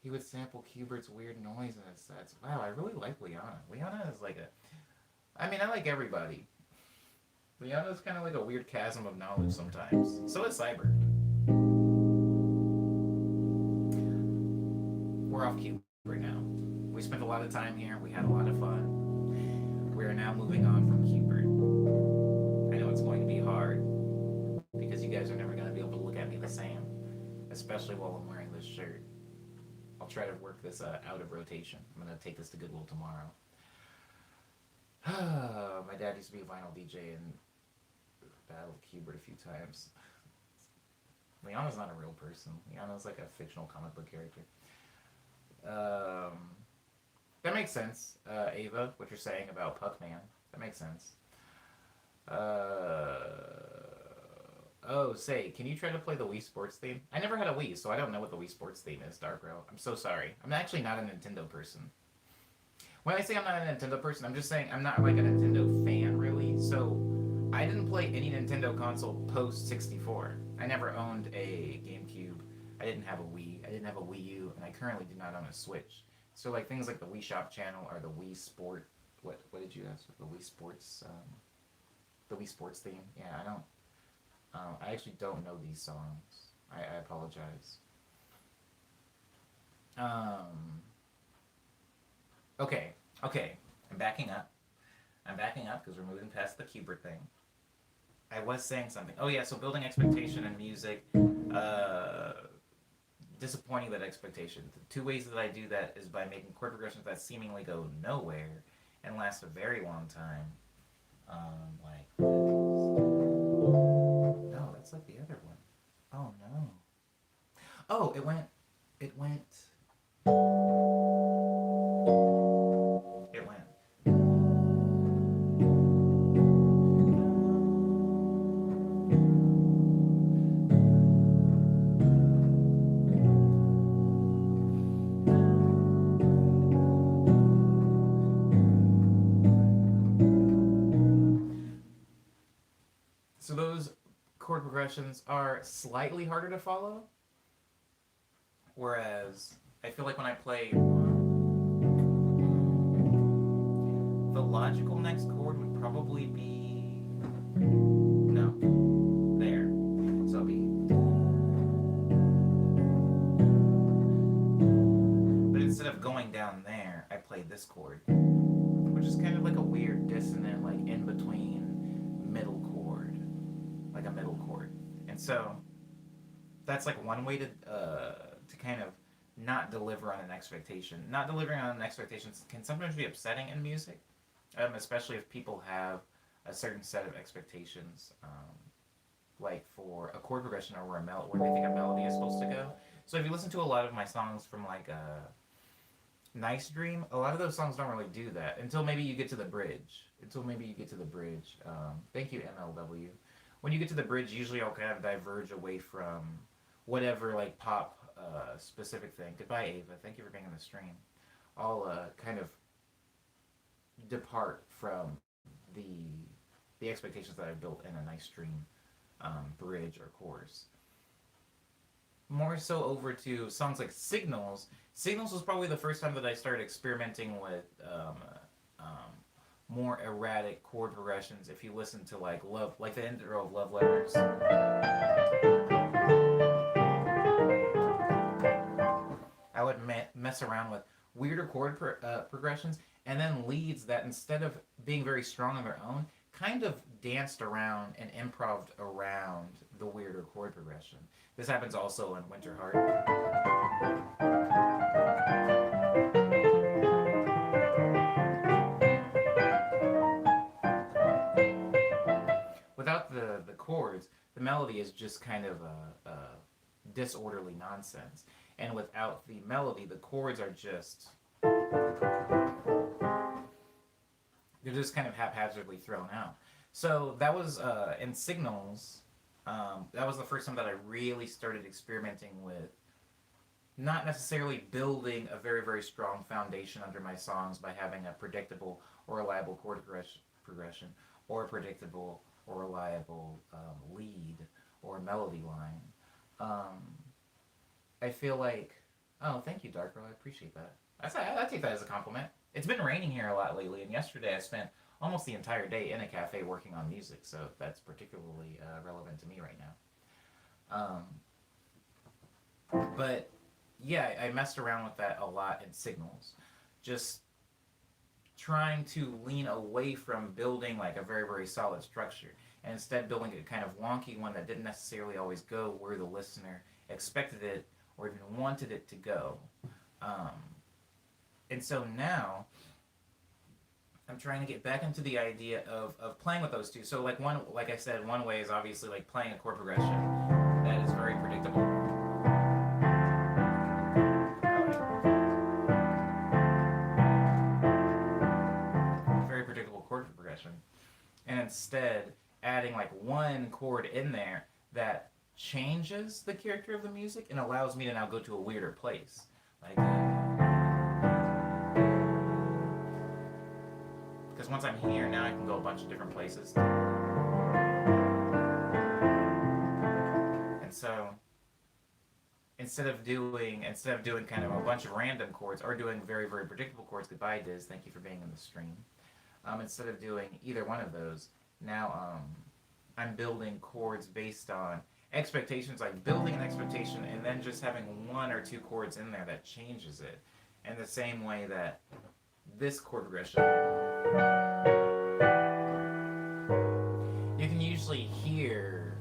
He would sample Qbert's weird noise in his sets. Wow, I really like Liana. Liana is like a... I mean, I like everybody. Liana's kind of like a weird chasm of knowledge sometimes. So is Cyber. We're off Qbert now. We spent a lot of time here. We had a lot of fun. We are now moving on from Qbert. I know it's going to be hard because you guys are never going to be able to look at me the same, especially while I'm wearing this shirt. I'll try to work this out of rotation. I'm going to take this to Goodwill tomorrow. My dad used to be a vinyl DJ and battled Qbert a few times. Liana's not a real person. Liana's like a fictional comic book character. That makes sense, Ava, what you're saying about Puckman. That makes sense. Oh, say, can you try to play the Wii Sports theme? I never had a Wii, so I don't know what the Wii Sports theme is, Darkrow. I'm so sorry. I'm actually not a Nintendo person. When I say I'm not a Nintendo person, I'm just saying I'm not like a Nintendo fan, really. So, I didn't play any Nintendo console post-64. I never owned a GameCube. I didn't have a Wii. I didn't have a Wii U, and I currently do not own a Switch. So like things like the Wii Shop channel or the Wii Sport, what did you ask? The Wii Sports theme. Yeah, I don't. I actually don't know these songs. I apologize. Okay. I'm backing up because we're moving past the Qbert thing. I was saying something. Oh yeah, so building expectation in music. Disappointing that expectation. The two ways that I do that is by making chord progressions that seemingly go nowhere and last a very long time. Like no, that's like the other one. Oh no. Oh, it went. So those chord progressions are slightly harder to follow, whereas I feel like when I play, the logical next chord would probably be, no, there. So it'll be, but instead of going down there, I play this chord, which is kind of like a weird dissonant, like in between middle chord, like a middle chord. And so that's like one way to kind of not deliver on an expectation. Not delivering on an expectation can sometimes be upsetting in music, especially if people have a certain set of expectations, like for a chord progression or where they think a melody is supposed to go. So if you listen to a lot of my songs from like Nice Dream, a lot of those songs don't really do that until maybe you get to the bridge. Thank you, MLW. When you get to the bridge, usually I'll kind of diverge away from whatever like pop specific thing. Goodbye, Ava. Thank you for being on the stream. I'll kind of depart from the expectations that I've built in a Nice Dream bridge or chorus. More so over to songs like Signals. Signals was probably the first time that I started experimenting with more erratic chord progressions. If you listen to like Love, like the intro of Love Letters, I would mess around with weirder chord progressions and then leads that instead of being very strong on their own, kind of danced around and improved around the weirder chord progression. This happens also in Winter Heart. Without the chords, the melody is just kind of a disorderly nonsense. And without the melody, the chords are just they're just kind of haphazardly thrown out. So that was in Signals. That was the first time that I really started experimenting with not necessarily building a very, very strong foundation under my songs by having a predictable or reliable chord progression or a predictable or reliable lead or melody line. I feel like, oh, thank you, Dark Girl. I appreciate that. I take that as a compliment. It's been raining here a lot lately, and yesterday I spent almost the entire day in a cafe working on music, so that's particularly relevant to me right now. But yeah, I messed around with that a lot in Signals. Just trying to lean away from building like a very, very solid structure and instead building a kind of wonky one that didn't necessarily always go where the listener expected it or even wanted it to go. And so now I'm trying to get back into the idea of playing with those two. So like I said, one way is obviously like playing a chord progression that is very predictable. Very predictable chord progression. And instead adding like one chord in there that changes the character of the music and allows me to now go to a weirder place. Like because once I'm here, now I can go a bunch of different places. And so instead of doing kind of a bunch of random chords or doing very, very predictable chords, goodbye Diz, thank you for being in the stream. Instead of doing either one of those, now I'm building chords based on expectations, like building an expectation and then just having one or two chords in there that changes it. In the same way that this chord progression, you can usually hear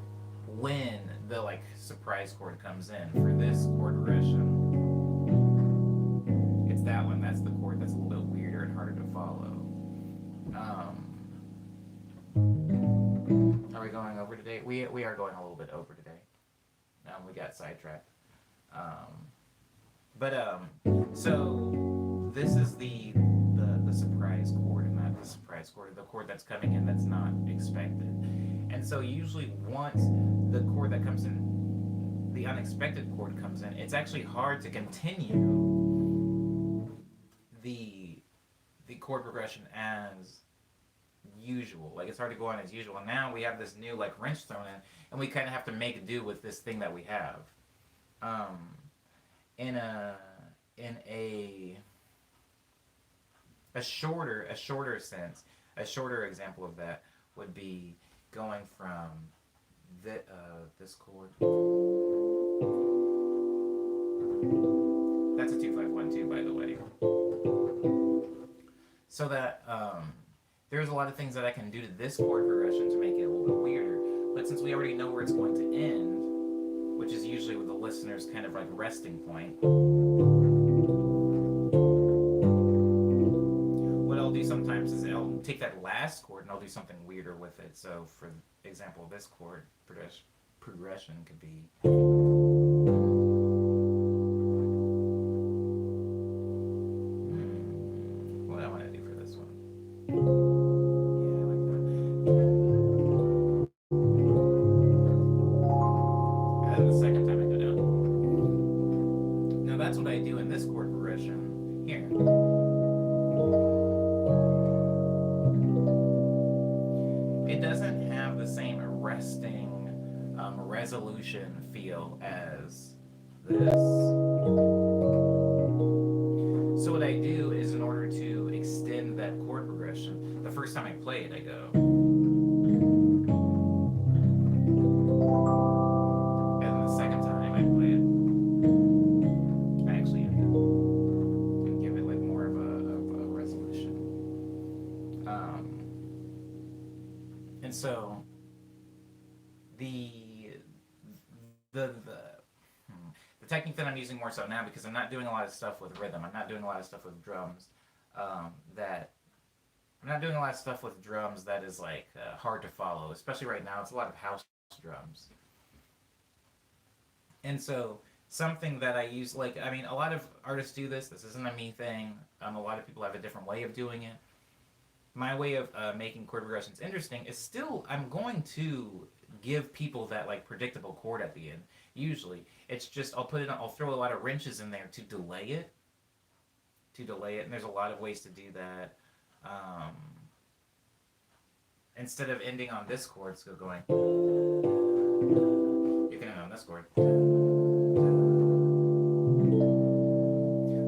when the like surprise chord comes in for this chord progression. It's that one. That's the chord that's a little bit weirder and harder to follow. Are we going over today? We are going a little bit over today. We got sidetracked. So this is the surprise chord, and not the surprise chord, the chord that's coming in that's not expected. And so usually once the chord that comes in, the unexpected chord comes in, it's actually hard to continue the chord progression as usual. Like it's hard to go on as usual. And now we have this new like wrench thrown in, and we kind of have to make do with this thing that we have. In a shorter sense, a shorter example of that would be going from this chord. That's a 2-5-1-2, by the way. So that there's a lot of things that I can do to this chord progression to make it a little bit weirder. But since we already know where it's going to end, which is usually with the listener's kind of like resting point. What I'll do sometimes is I'll take that last chord and I'll do something weirder with it. So, for example, this chord progression could be. What do I want to do for this one? Yeah, I like that. And then the second time I go down. Now that's what I do in this chord progression here. It doesn't have the same resting resolution feel as this. So what I do is, in order to extend that chord progression, the first time I play it, I go. And the second time I play it, I actually end it and give it like more of a resolution. And so the technique that I'm using more so now, because I'm not doing a lot of stuff with rhythm, I'm not doing a lot of stuff with drums, that is like hard to follow, especially right now. It's a lot of house drums. And so something that I use, like, I mean, a lot of artists do this. This isn't a me thing. A lot of people have a different way of doing it. My way of making chord progressions interesting is still, I'm going to give people that like predictable chord at the end. Usually, it's just I'll throw a lot of wrenches in there to delay it, and there's a lot of ways to do that. Instead of ending on this chord, it's going. You can end on this chord,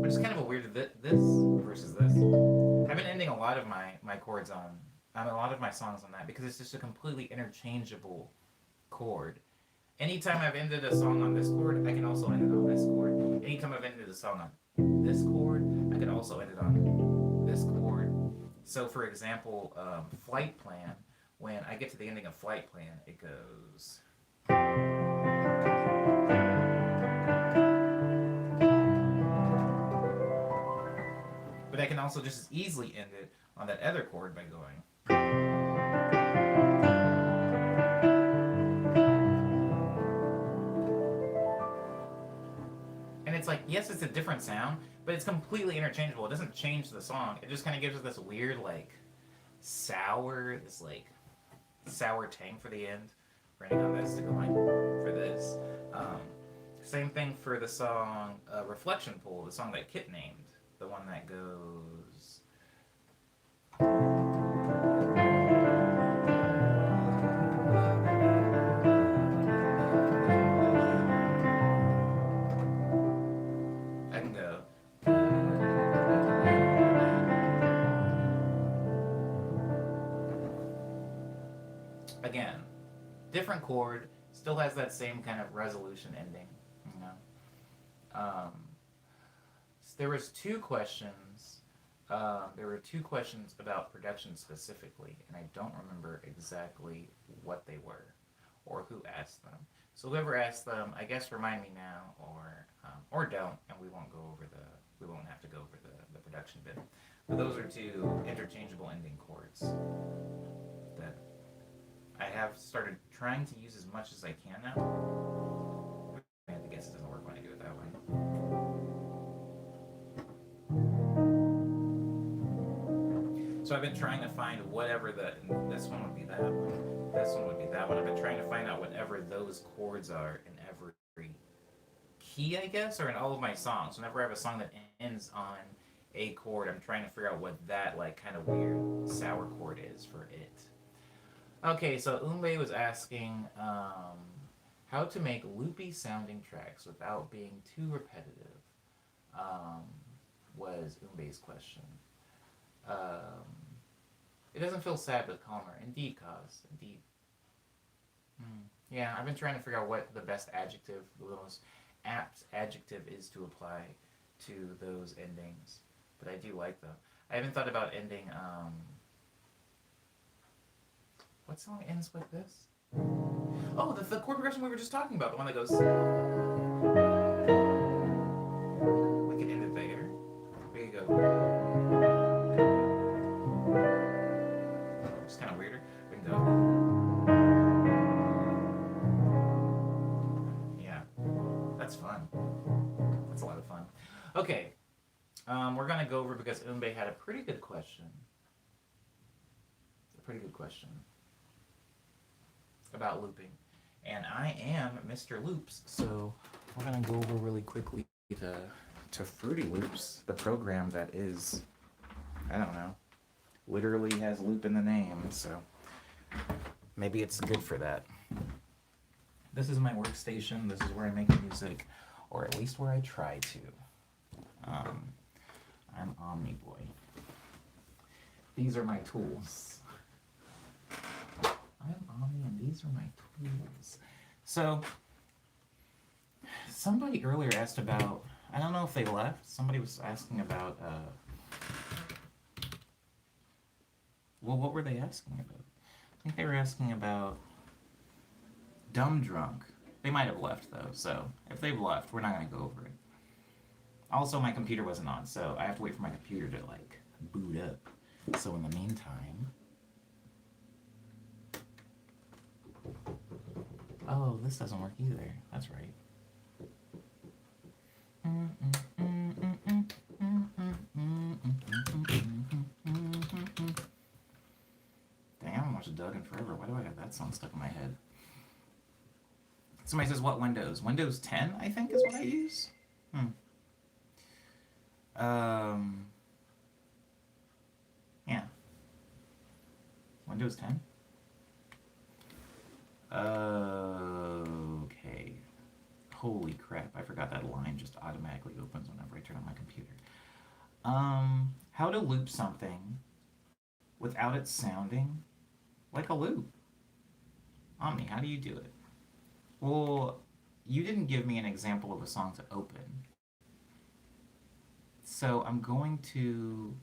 which is kind of a weird this versus this. I've been ending a lot of my chords on a lot of my songs on that, because it's just a completely interchangeable chord. Anytime I've ended a song on this chord, I can also end it on this chord. Anytime I've ended a song on this chord, I can also end it on this chord. So, for example, Flight Plan, when I get to the ending of Flight Plan, it goes. But I can also just as easily end it on that other chord by going. And it's like, yes, it's a different sound, but it's completely interchangeable. It doesn't change the song. It just kind of gives it this weird, like, sour tang for the end. For ending on this to going for this. Same thing for the song Reflection Pool, the song that Kit named. The one that goes. I can go. Again, different chord, still has that same kind of resolution ending, you know. There was two questions. There were two questions about production specifically, and I don't remember exactly what they were or who asked them. So whoever asked them, I guess remind me now, or don't, and we won't have to go over the production bit. But those are two interchangeable ending chords that I have started trying to use as much as I can now. I guess it doesn't work when I do it that way. So I've been trying to find whatever this one would be that one, this one would be that one. I've been trying to find out whatever those chords are in every key, I guess, or in all of my songs. Whenever I have a song that ends on a chord, I'm trying to figure out what that like kind of weird sour chord is for it. Okay, so Umbe was asking how to make loopy sounding tracks without being too repetitive, was Umbe's question. It doesn't feel sad but calmer. Indeed, cause. Indeed. Yeah, I've been trying to figure out what the best adjective, the most apt adjective is to apply to those endings. But I do like them. I haven't thought about ending, what song ends with this? Oh, the chord progression we were just talking about, the one that goes. We can end it there. We can go. It's kind of weirder. We can go. Yeah, that's fun. That's a lot of fun. Okay, we're gonna go over because Umbe had a pretty good question. A pretty good question about looping, and I am Mr. Loops, so we're gonna go over really quickly to Fruity Loops, the program that is, I don't know, literally has loop in the name, so maybe it's good for that. This is my workstation. This is where I make music, or at least where I try to. I'm Omni Boy. These are my tools. I'm Omni, and these are my tools. So, somebody earlier asked about, I don't know if they left, somebody was asking about, well, what were they asking about? I think they were asking about Dumb Drunk. They might have left, though, so if they've left, we're not going to go over it. Also, my computer wasn't on, so I have to wait for my computer to, like, boot up. So in the meantime... Oh, this doesn't work either. That's right. Dang, I haven't watched Doug in forever. Why do I have that song stuck in my head? Somebody says, what Windows? Windows 10, I think, is what I use? Yeah. Windows 10? Okay. Holy crap, I forgot that line just automatically opens whenever I turn on my computer. How to loop something without it sounding like a loop. Omni, how do you do it? Well, you didn't give me an example of a song to open. So I'm going to...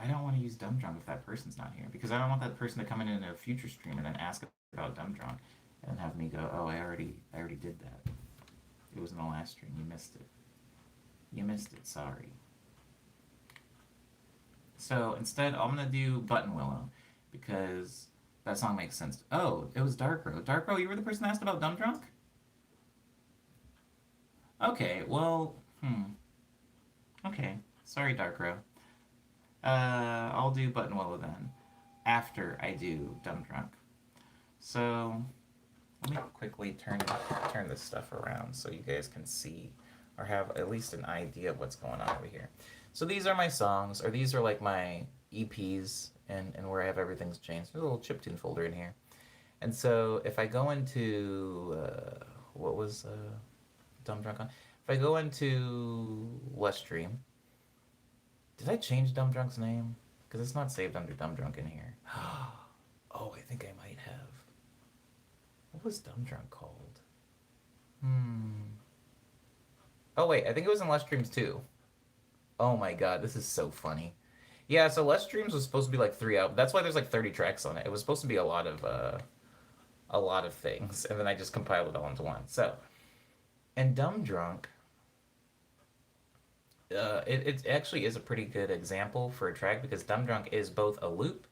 I don't want to use Dumb Drunk if that person's not here, because I don't want that person to come in a future stream and then ask about Dumb Drunk and have me go, oh, I already did that. It was in the last stream. You missed it. You missed it. Sorry. So instead, I'm going to do Button Willow because that song makes sense. Oh, it was Darkrow. Darkrow, you were the person that asked about Dumb Drunk? Okay, well, Okay, sorry, Darkrow. I'll do Button Willow then, after I do Dumb Drunk. So, let me quickly turn this stuff around so you guys can see, or have at least an idea of what's going on over here. So these are my songs, or these are like my EPs, and where I have everything's changed. There's a little chiptune folder in here. And so, if I go into, what was Dumb Drunk on? If I go into Let's Stream, did I change Dumb Drunk's name? Because it's not saved under Dumb Drunk in here. Oh, I think I might have. What was Dumb Drunk called? Oh, wait, I think it was in Let's Streams too. Oh my god, this is so funny. Yeah, so Let's Streams was supposed to be like 3 albums. That's why there's like 30 tracks on it. It was supposed to be a lot of things, and then I just compiled it all into one. So, and Dumb Drunk, it actually is a pretty good example for a track because Dumb Drunk is both a loop,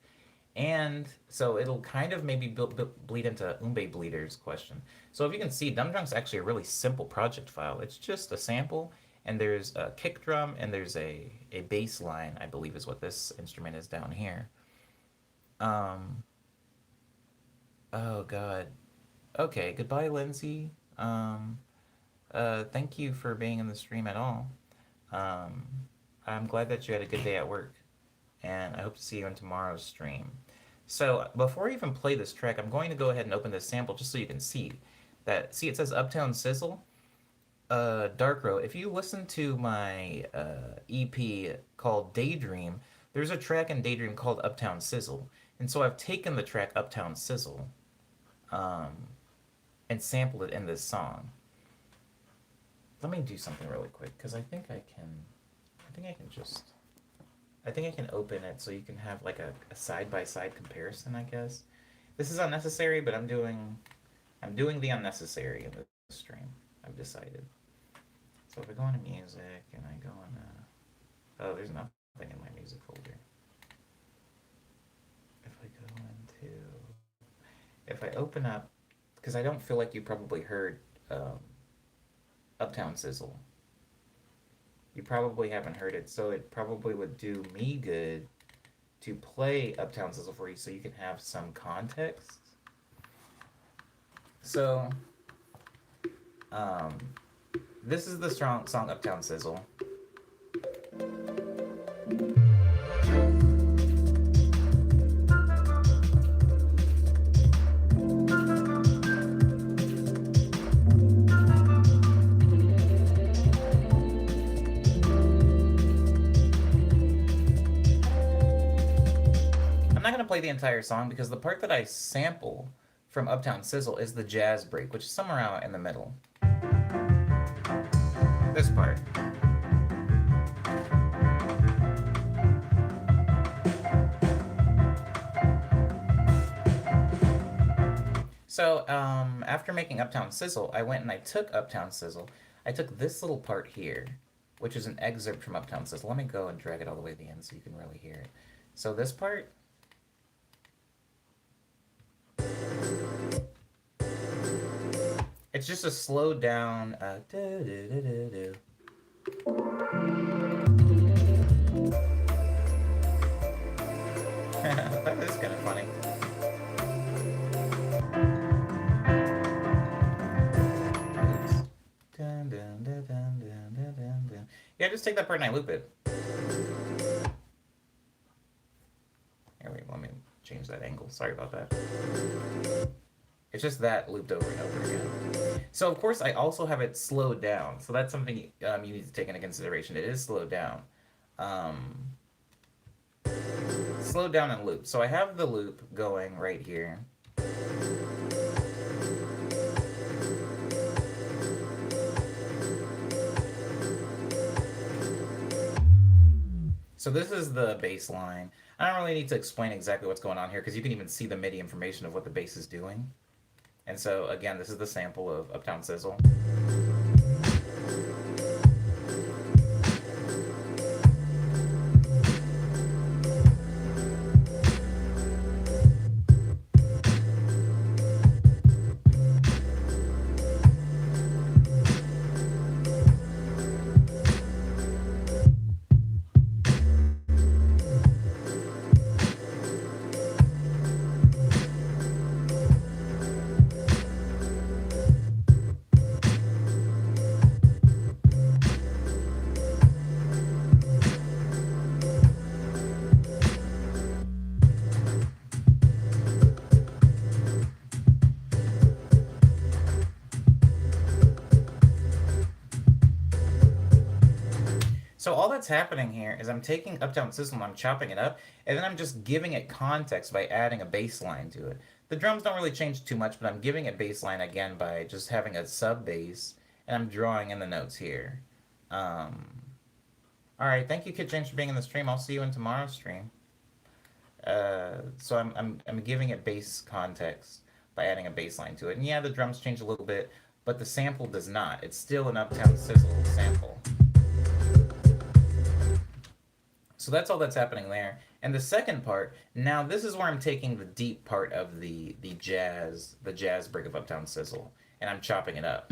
and so it'll kind of maybe bleed into Umbe Bleeder's question. So if you can see, Dumb Drunk's actually a really simple project file. It's just a sample, and there's a kick drum, and there's a bass line, I believe is what this instrument is down here. Oh god. Okay, goodbye, Lindsay. Thank you for being in the stream at all. I'm glad that you had a good day at work, and I hope to see you in tomorrow's stream. So before I even play this track, I'm going to go ahead and open this sample just so you can see that. See, it says Uptown Sizzle. Darkrow, if you listen to my EP called Daydream, there's a track in Daydream called Uptown Sizzle, and so I've taken the track Uptown Sizzle and sampled it in this song. Let me do something really quick, because I think I can open it so you can have like a side-by-side comparison, I guess. This is unnecessary, but I'm doing the unnecessary in this stream. I've decided. So if I go into music and I go into, oh, there's nothing in my music folder. If I open up, because I don't feel like you probably heard Uptown Sizzle. You probably haven't heard it, so it probably would do me good to play Uptown Sizzle for you so you can have some context. So, this is the strong song Uptown Sizzle. Play the entire song because the part that I sample from Uptown Sizzle is the jazz break, which is somewhere out in the middle. This part. So after making Uptown Sizzle, I went and I took Uptown Sizzle. I took this little part here, which is an excerpt from Uptown Sizzle. Let me go and drag it all the way to the end so you can really hear it. So this part, it's just a slowed down. That is kind of funny. Yeah, just take that part and I loop it. Here, wait, let me change that angle. Sorry about that. It's just that looped over and over again. So, of course, I also have it slowed down. So that's something you need to take into consideration. It is slowed down. Slowed down and looped. So I have the loop going right here. So this is the bass line. I don't really need to explain exactly what's going on here because you can even see the MIDI information of what the bass is doing. And so, again, this is the sample of Uptown Sizzle. So all that's happening here is I'm taking Uptown Sizzle and I'm chopping it up, and then I'm just giving it context by adding a bass line to it. The drums don't really change too much, but I'm giving it bass line again by just having a sub bass, and I'm drawing in the notes here. All right, thank you, Kid James, for being in the stream. I'll see you in tomorrow's stream. So I'm giving it bass context by adding a bass line to it. And yeah, the drums change a little bit, but the sample does not. It's still an Uptown Sizzle sample. So that's all that's happening there. And the second part, now this is where I'm taking the deep part of the jazz break of Uptown Sizzle, and I'm chopping it up.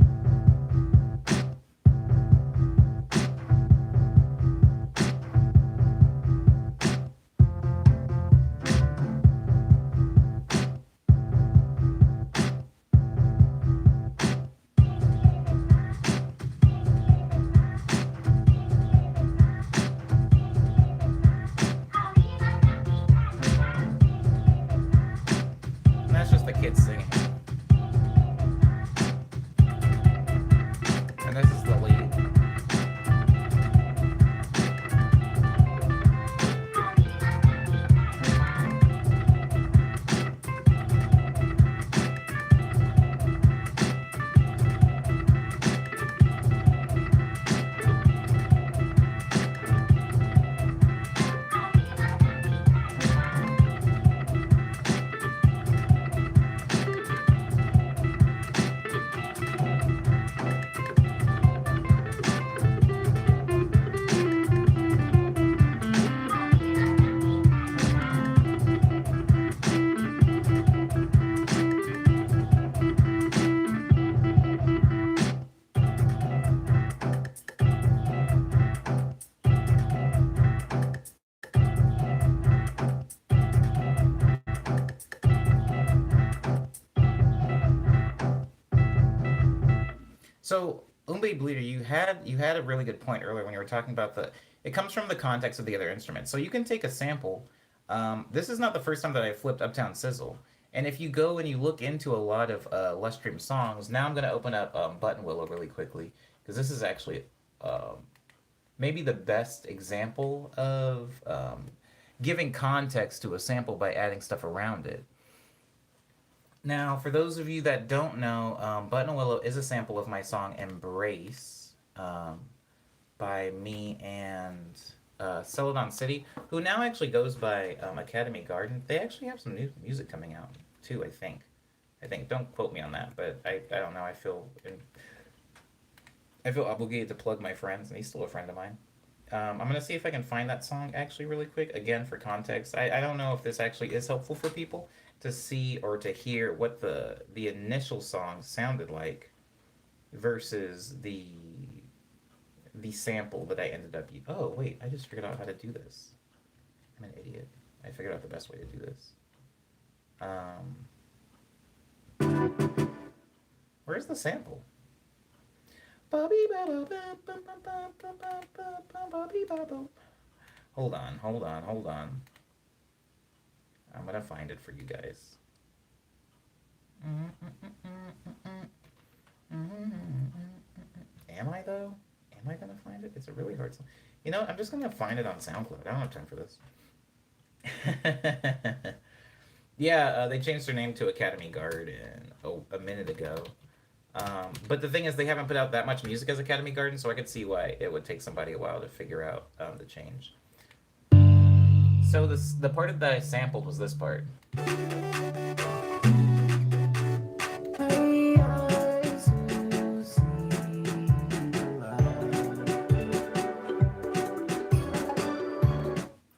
And that's just the kids singing. So, Umbe Bleeder, you had a really good point earlier when you were talking about the. It comes from the context of the other instruments. So you can take a sample. This is not the first time that I flipped Uptown Sizzle. And if you go and you look into a lot of less streamed songs, now I'm going to open up Button Willow really quickly because this is actually maybe the best example of giving context to a sample by adding stuff around it. Now, for those of you that don't know, Button Willow is a sample of my song Embrace by me and Celadon City, who now actually goes by Academy Garden. They actually have some new music coming out, too, I think. Don't quote me on that, but I don't know. I feel obligated to plug my friends, and he's still a friend of mine. I'm going to see if I can find that song actually really quick. Again, for context, I don't know if this actually is helpful for people to see or to hear what the initial song sounded like versus the sample that I ended up using. Oh, wait, I just figured out how to do this. I'm an idiot. I figured out the best way to do this. Where's the sample? Hold on. I'm gonna find it for you guys. Am I though? Am I gonna find it? It's a really hard song. You know, I'm just gonna find it on SoundCloud. I don't have time for this. Yeah, they changed their name to Academy Garden a minute ago. But the thing is, they haven't put out that much music as Academy Garden, so I could see why it would take somebody a while to figure out the change. So the part that I sampled was this part.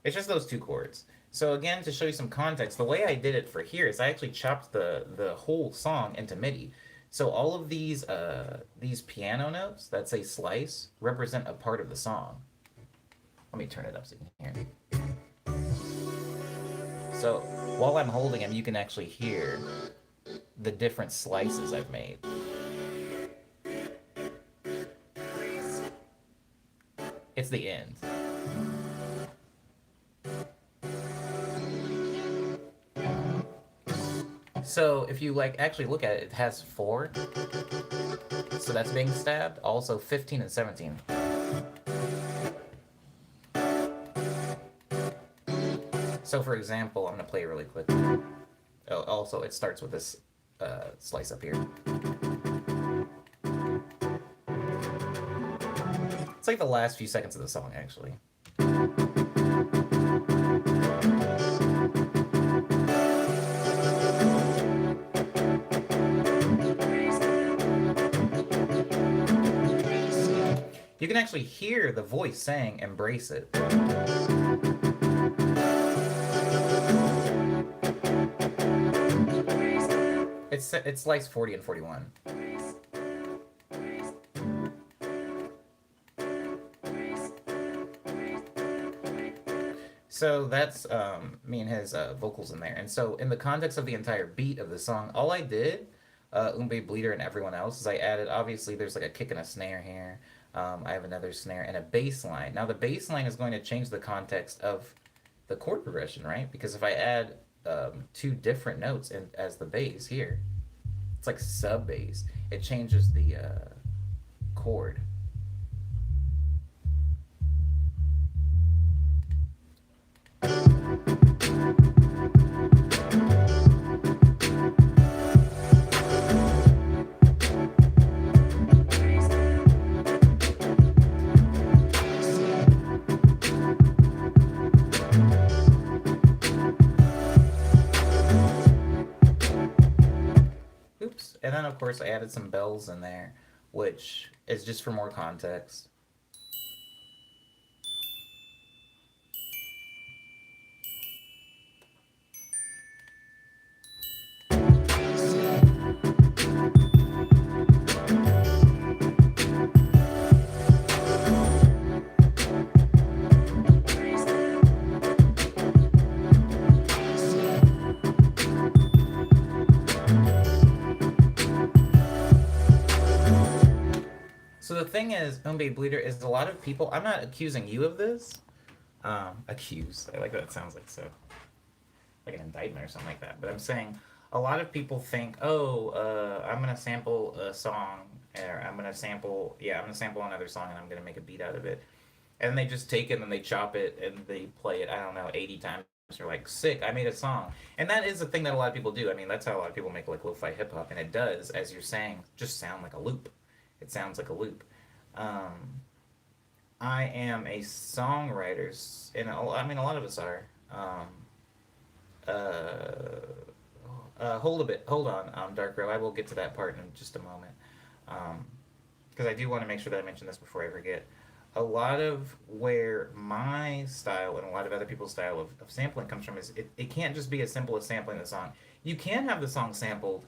It's just those two chords. So again, to show you some context, the way I did it for here is I actually chopped the whole song into MIDI. So all of these piano notes that say slice represent a part of the song. Let me turn it up so you can hear. So while I'm holding them, you can actually hear the different slices I've made. It's the end. So if you actually look at it, it has 4. So that's being stabbed. Also 15 and 17. So for example, I'm gonna play really quick. Oh, also it starts with this slice up here. It's like the last few seconds of the song, actually. You can actually hear the voice saying, "Embrace it." It's sliced 40 and 41. So that's me and his vocals in there. And so in the context of the entire beat of the song, all I did, Umbe Bleeder and everyone else, is I added, obviously there's like a kick and a snare here. I have another snare and a bass line. Now the bass line is going to change the context of the chord progression, right? Because if I add 2 different notes as the bass here, it's like sub bass. It changes the chord. Oops. And then, of course, I added some bells in there, which is just for more context. the thing is, Umbe Bleeder, is a lot of people. I'm not accusing you of this. Accuse. I like that. It sounds like so, like an indictment or something like that. But I'm saying a lot of people think, oh, I'm gonna sample a song, or I'm gonna sample another song, and I'm gonna make a beat out of it, and they just take it and they chop it and they play it. I don't know, 80 times. They're like, sick, I made a song. And that is the thing that a lot of people do. I mean, that's how a lot of people make like lo-fi hip hop, and it does, as you're saying, just sound like a loop. It sounds like a loop. Um, I am a songwriter, and I mean, a lot of us are. Uh, hold a bit, hold on, Dark Row. I will get to that part in just a moment, because I do want to make sure that I mention this before I forget. A lot of where my style and a lot of other people's style of sampling comes from is it can't just be as simple as sampling the song. You can have the song sampled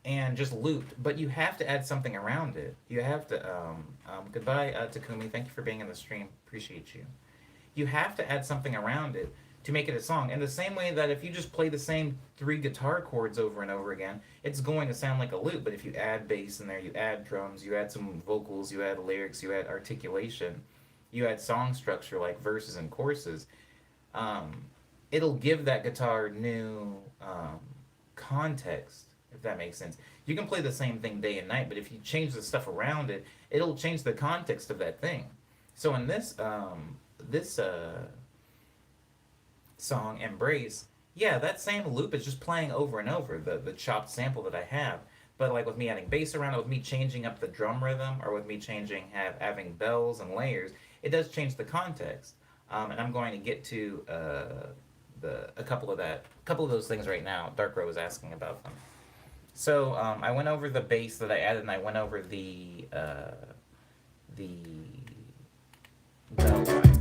and just looped, but you have to add something around it. You have to, goodbye, Takumi. Thank you for being in the stream. Appreciate you. You have to add something around it to make it a song. In the same way that if you just play the same three guitar chords over and over again, it's going to sound like a loop. But if you add bass in there, you add drums, you add some vocals, you add lyrics, you add articulation, you add song structure like verses and choruses, um, it'll give that guitar new context, if that makes sense. You can play the same thing day and night, but if you change the stuff around it, it'll change the context of that thing. So in this song Embrace, yeah, that same loop is just playing over and over, the chopped sample that I have. But like with me adding bass around it, with me changing up the drum rhythm, or with me having bells and layers, it does change the context. And I'm going to get to a couple of those things right now. Dark Row was asking about them. So I went over the bass that I added, and I went over the bell line.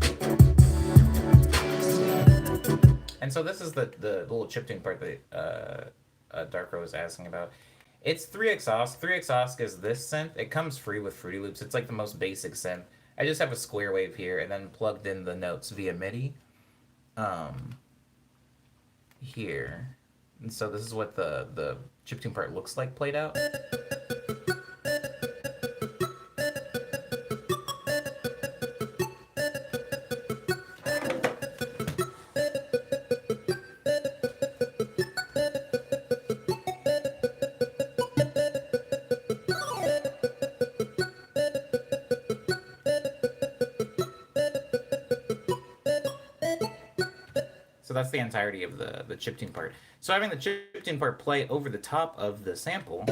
And so this is the little chiptune part that Dark Row was asking about. It's 3xOSC. 3xOSC is this synth. It comes free with Fruity Loops. It's like the most basic synth. I just have a square wave here and then plugged in the notes via MIDI here. And so this is what the chiptune part looks like played out. So that's the entirety of the chiptune part. So having the chiptune part play over the top of the sample.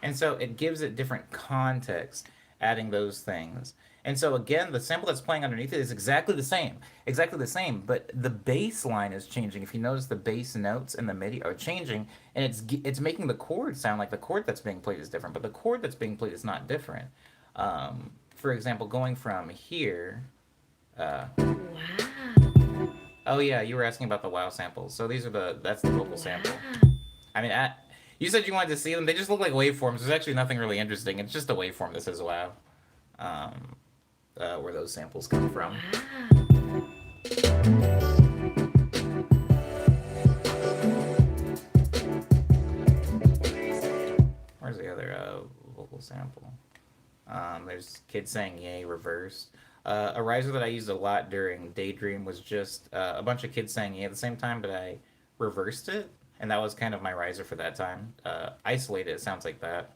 And so it gives it different context, adding those things. And so again, the sample that's playing underneath it is exactly the same, but the bass line is changing. If you notice, the bass notes and the MIDI are changing, and it's making the chord sound like the chord that's being played is different, but the chord that's being played is not different. For example, going from here. Wow. Oh yeah, you were asking about the wow samples. So that's the vocal sample. I mean, you said you wanted to see them. They just look like waveforms. There's actually nothing really interesting. It's just a waveform that says wow. Where those samples come from. Where's the other vocal sample? There's kids saying yay reversed. A riser that I used a lot during Daydream was just a bunch of kids saying yay at the same time, but I reversed it, and that was kind of my riser for that time. Isolated, it sounds like that.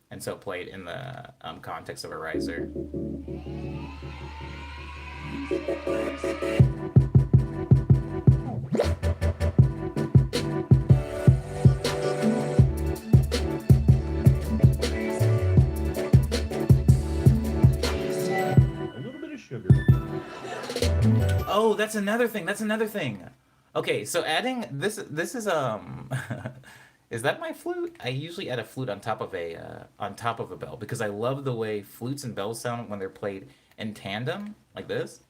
And so it played in the context of a riser. A little bit of sugar. Oh, that's another thing. That's another thing. Okay, so adding this is is that my flute? I usually add a flute on top of a bell because I love the way flutes and bells sound when they're played in tandem, like this.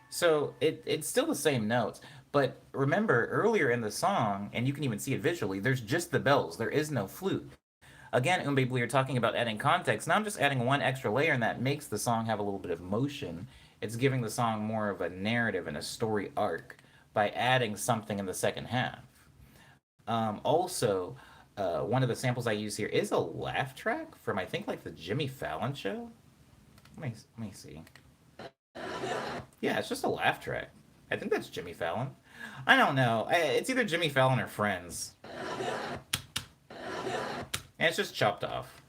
So it's still the same notes. But remember, earlier in the song, and you can even see it visually, there's just the bells. There is no flute. Again, Umbe you're talking about adding context. Now I'm just adding one extra layer, and that makes the song have a little bit of motion. It's giving the song more of a narrative and a story arc by adding something in the second half. Also, one of the samples I use here is a laugh track from, I think, like the Jimmy Fallon show. Let me see. Yeah, it's just a laugh track. I think that's Jimmy Fallon. I don't know. It's either Jimmy Fallon or Friends. And it's just chopped off.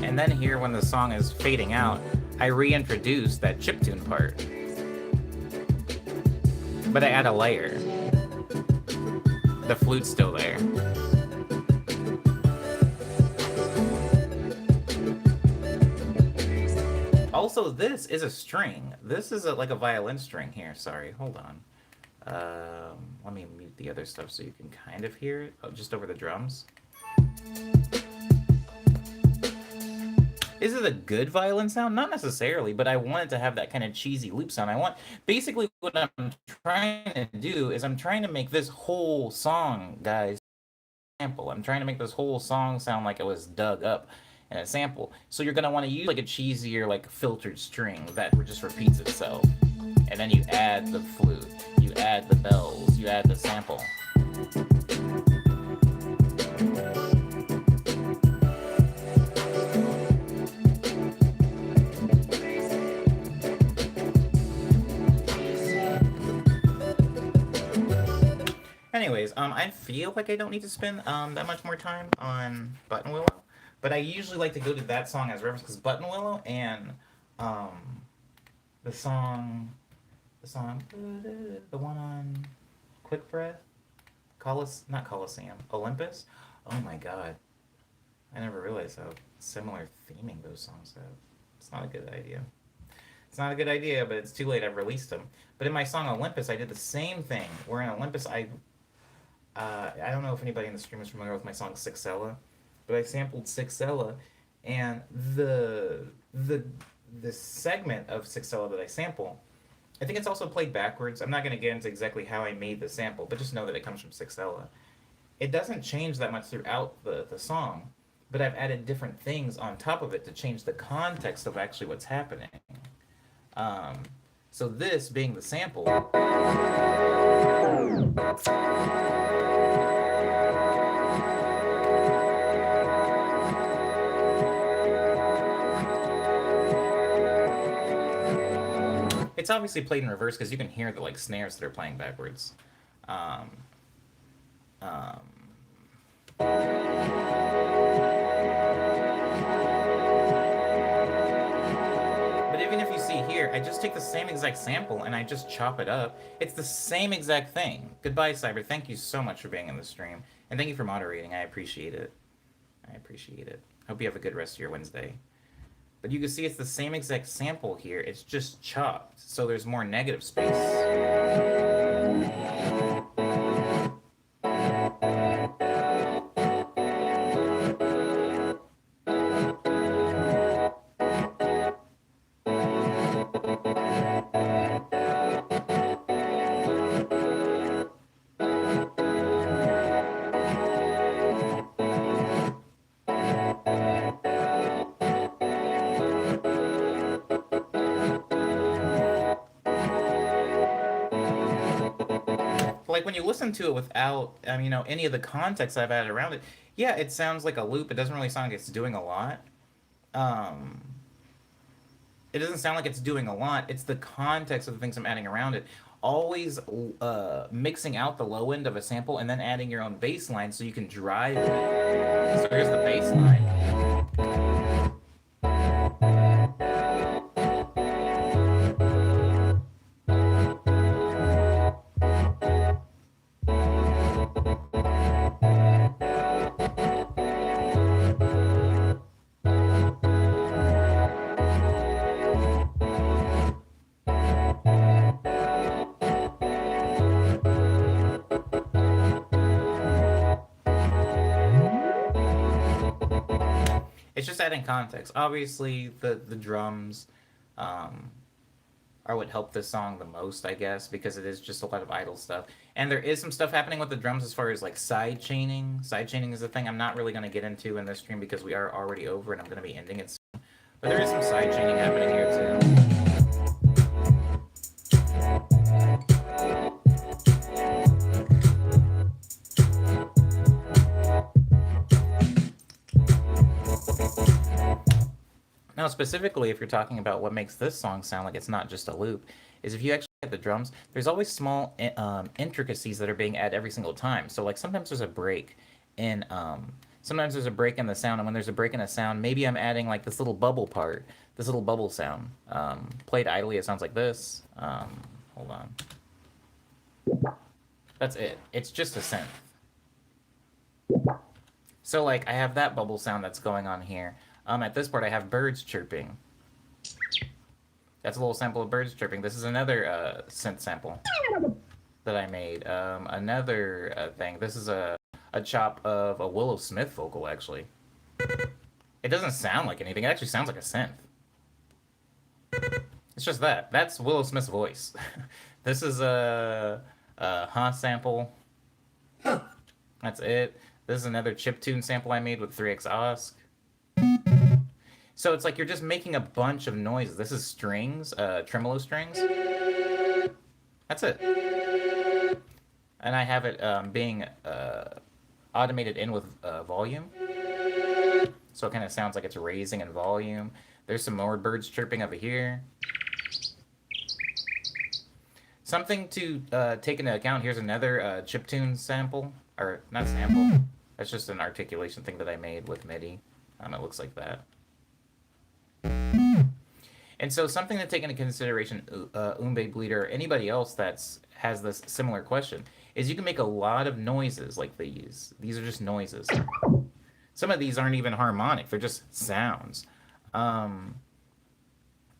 And then here, when the song is fading out, I reintroduce that chiptune part. But I add a layer. The flute's still there. Also, this is a string. This is like a violin string here. Sorry, hold on. Let me mute the other stuff so you can kind of hear it. Oh, just over the drums. Is it a good violin sound? Not necessarily, but I wanted to have that kind of cheesy loop sound. Basically what I'm trying to do is I'm trying to make this whole song, guys, sample. I'm trying to make this whole song sound like it was dug up in a sample. So you're gonna want to use like a cheesier, like filtered string that just repeats itself. And then you add the flute, you add the bells, you add the sample. Anyways, I feel like I don't need to spend that much more time on Button Willow, but I usually like to go to that song as reference because Button Willow and the one on Quick Breath, not Coliseum, Olympus. Oh my God, I never realized how similar theming those songs have. It's not a good idea. It's not a good idea, but it's too late. I've released them. But in my song Olympus, I did the same thing. Where in Olympus, I don't know if anybody in the stream is familiar with my song Sixella, but I sampled Sixella, and the segment of Sixella that I sample, I think it's also played backwards. I'm not going to get into exactly how I made the sample, but just know that it comes from Sixella. It doesn't change that much throughout the song, but I've added different things on top of it to change the context of actually what's happening. So this being the sample. It's obviously played in reverse because you can hear the like snares that are playing backwards. But even if you see here, I just take the same exact sample and I just chop it up. It's the same exact thing. Goodbye, Cyber. Thank you so much for being in the stream. And thank you for moderating. I appreciate it. I appreciate it. Hope you have a good rest of your Wednesday. But you can see it's the same exact sample here. It's just chopped. So there's more negative space. Like when you listen to it without, any of the context I've added around it, yeah, it sounds like a loop. It doesn't really sound like it's doing a lot. It doesn't sound like it's doing a lot. It's the context of the things I'm adding around it. Always mixing out the low end of a sample and then adding your own bass line so you can drive it. So here's the bass line. that in context. Obviously, the drums um, are what helped this song the most, I guess, because it is just a lot of idle stuff. And there is some stuff happening with the drums as far as like side chaining. Side chaining is a thing I'm not really going to get into in this stream because we are already over and I'm going to be ending it soon. But there is some side chaining happening here too. Now, specifically, if you're talking about what makes this song sound like it's not just a loop, is if you actually at the drums, there's always small intricacies that are being added every single time. So, like, sometimes there's a break in sometimes there's a break in the sound, and when there's a break in the sound, maybe I'm adding like this little bubble part, this little bubble sound. Played idly, it sounds like this. Hold on. That's it. It's just a synth. So, like, I have that bubble sound that's going on here. At this part, I have birds chirping. That's a little sample of birds chirping. This is another synth sample that I made. Another thing. This is a chop of a Willow Smith vocal, actually. It doesn't sound like anything. It actually sounds like a synth. It's just that. That's Willow Smith's voice. This is a Ha sample. That's it. This is another chiptune sample I made with 3x Osk. So it's like you're just making a bunch of noises. This is strings, tremolo strings. That's it. And I have it being automated in with volume. So it kind of sounds like it's raising in volume. There's some more birds chirping over here. Something to take into account, here's another chiptune sample. Or, not sample. That's just an articulation thing that I made with MIDI. It looks like that. And so something to take into consideration, Umbe Bleeder, or anybody else that's has this similar question, is you can make a lot of noises like these. These are just noises. Some of these aren't even harmonic; they're just sounds. And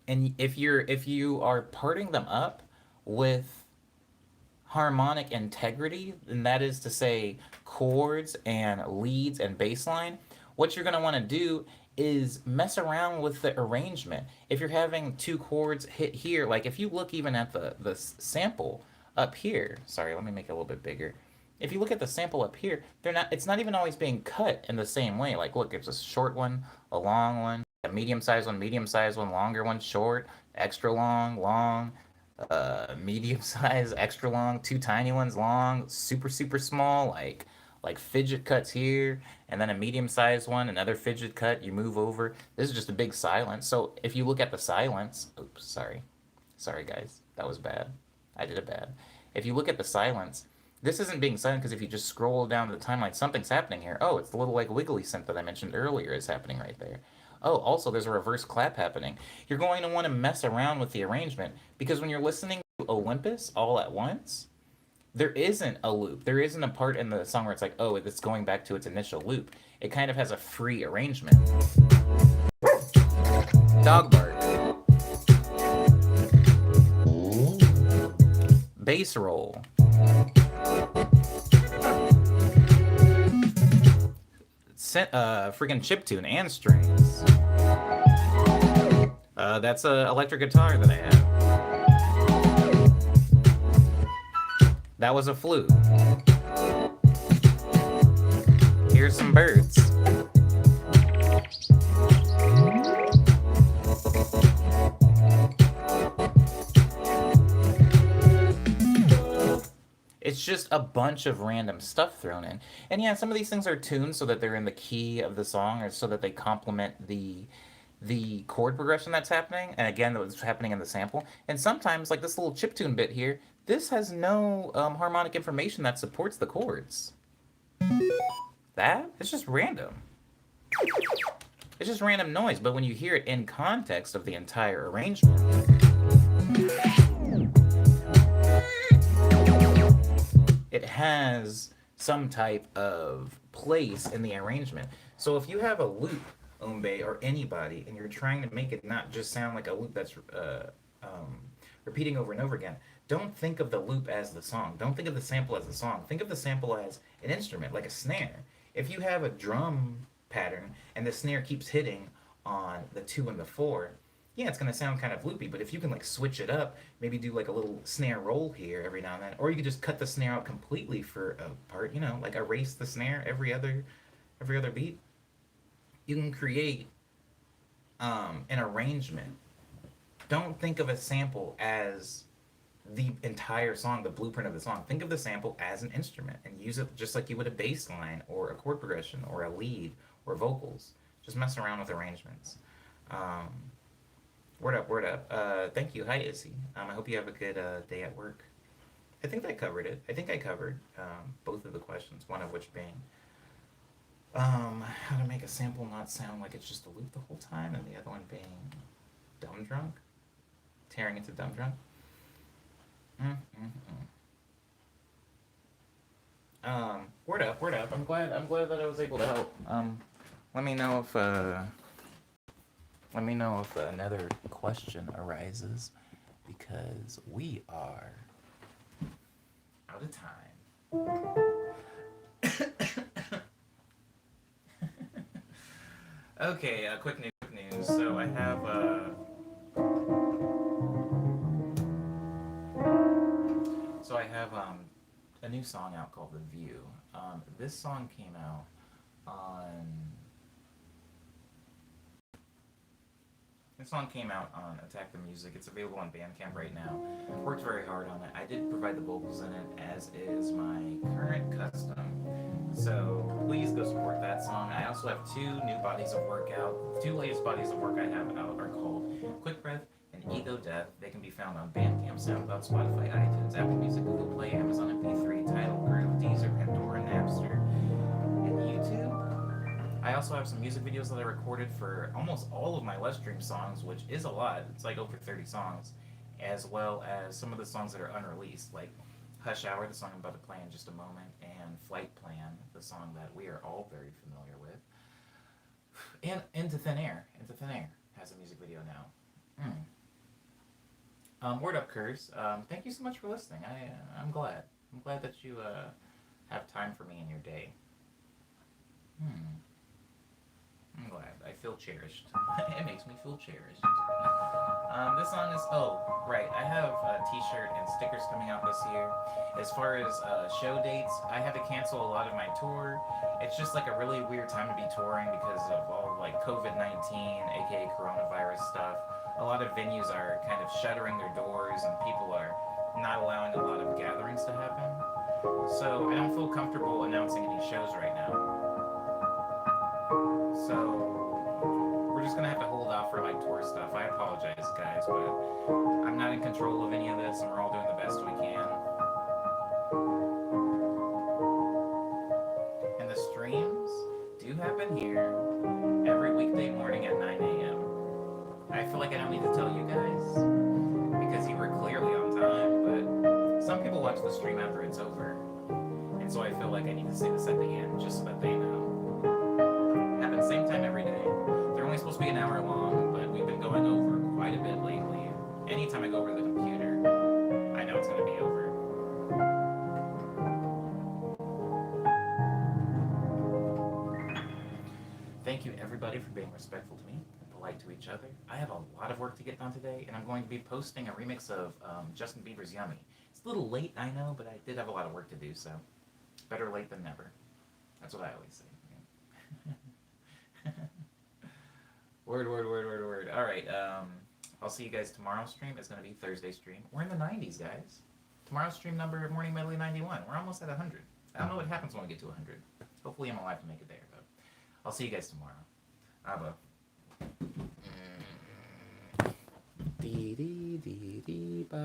if you are parting them up with harmonic integrity, and that is to say chords and leads and bass line, what you're going to want to do is mess around with the arrangement. If you're having two chords hit here, like if you look even at the sample up here, sorry, let me make it a little bit bigger. If you look at the sample up here, it's not even always being cut in the same way. Like look, it's a short one, a long one, a medium-sized one, longer one, short, extra long, long, medium-sized, extra long, two tiny ones, long, super, super small, like fidget cuts here, and then a medium-sized one, another fidget cut, you move over. This is just a big silence. So if you look at the silence, oops, sorry. Sorry, guys. That was bad. I did it bad. If you look at the silence, this isn't being silent because if you just scroll down to the timeline, something's happening here. Oh, it's the little like wiggly synth that I mentioned earlier is happening right there. Oh, also there's a reverse clap happening. You're going to want to mess around with the arrangement because when you're listening to Olympus all at once, there isn't a loop. There isn't a part in the song where it's like, oh, it's going back to its initial loop. It kind of has a free arrangement. Dog bark. Bass roll. Freaking chiptune and strings. That's an electric guitar that I have. That was a flute. Here's some birds. It's just a bunch of random stuff thrown in. And yeah, some of these things are tuned so that they're in the key of the song or so that they complement the chord progression that's happening. And again, that was happening in the sample. And sometimes, like this little chiptune bit here, this has no harmonic information that supports the chords. It's just random. It's just random noise, but when you hear it in context of the entire arrangement, it has some type of place in the arrangement. So if you have a loop, Umbe, or anybody, and you're trying to make it not just sound like a loop that's repeating over and over again, don't think of the loop as the song. Don't think of the sample as the song. Think of the sample as an instrument, like a snare. If you have a drum pattern and the snare keeps hitting on the 2 and the 4, yeah, it's gonna sound kind of loopy. But if you can like switch it up, maybe do like a little snare roll here every now and then, or you could just cut the snare out completely for a part, you know, like erase the snare every other beat. You can create an arrangement. Don't think of a sample as the entire song, the blueprint of the song. Think of the sample as an instrument and use it just like you would a bass line or a chord progression or a lead or vocals. Just mess around with arrangements. Um, word up, word up. Thank you. Hi, Issy. I hope you have a good day at work. I think I covered it. I think I covered both of the questions, one of which being how to make a sample not sound like it's just a loop the whole time, and the other one being dumb drunk, tearing into dumb drunk. Mm-mm-mm. Word up, word up. I'm glad that I was able to help. Let me know if another question arises, because we are out of time. Okay, quick news. So I have a new song out called "The View." This song came out on Attack the Music. It's available on Bandcamp right now. Worked very hard on it. I did provide the vocals in it, as is my current custom. So please go support that song. I also have two new bodies of work out. The two latest bodies of work I have out are called Quick Breath and Ego Death. They can be found on Bandcamp, SoundCloud, Spotify, iTunes, Apple Music, Google Play, Amazon MP3, Tidal, Groove, Deezer, Pandora, Napster, and YouTube. I also have some music videos that I recorded for almost all of my Let's Dream songs, which is a lot. It's like over 30 songs, as well as some of the songs that are unreleased, like Hush Hour, the song I'm about to play in just a moment, and Flight Plan, the song that we are all very familiar with. And Into Thin Air. Into Thin Air has a music video now. Word up, Curse. Thank you so much for listening. I'm glad. I'm glad that you have time for me in your day. I'm glad. I feel cherished. It makes me feel cherished. This song is... Oh, right. I have a t-shirt and stickers coming out this year. As far as show dates, I had to cancel a lot of my tour. It's just like a really weird time to be touring because of all like COVID-19, aka coronavirus stuff. A lot of venues are kind of shuttering their doors and people are not allowing a lot of gatherings to happen. So I don't feel comfortable announcing any shows right now. So we're just gonna have to hold off for like tour stuff. I apologize, guys, but I'm not in control of any of this, and we're all doing the best we can. And the streams do happen here every weekday morning at 9 a.m. I feel like I don't need to tell you guys because you were clearly on time, but some people watch the stream after it's over, and so I feel like I need to say this at the end just so that they know. Same time every day. They're only supposed to be an hour long, but we've been going over quite a bit lately. Anytime I go over the computer, I know it's going to be over. Thank you, everybody, for being respectful to me and polite to each other. I have a lot of work to get done today, and I'm going to be posting a remix of Justin Bieber's Yummy. It's a little late, I know, but I did have a lot of work to do, so better late than never. That's what I always say. Word. All right. I'll see you guys tomorrow's stream. It's going to be Thursday stream. We're in the 90s, guys. Tomorrow's stream number, Morning Medley 91. We're almost at 100. I don't know what happens when we get to 100. Hopefully I'm alive to make it there, but I'll see you guys tomorrow. Abba. Dee dee dee dee bye.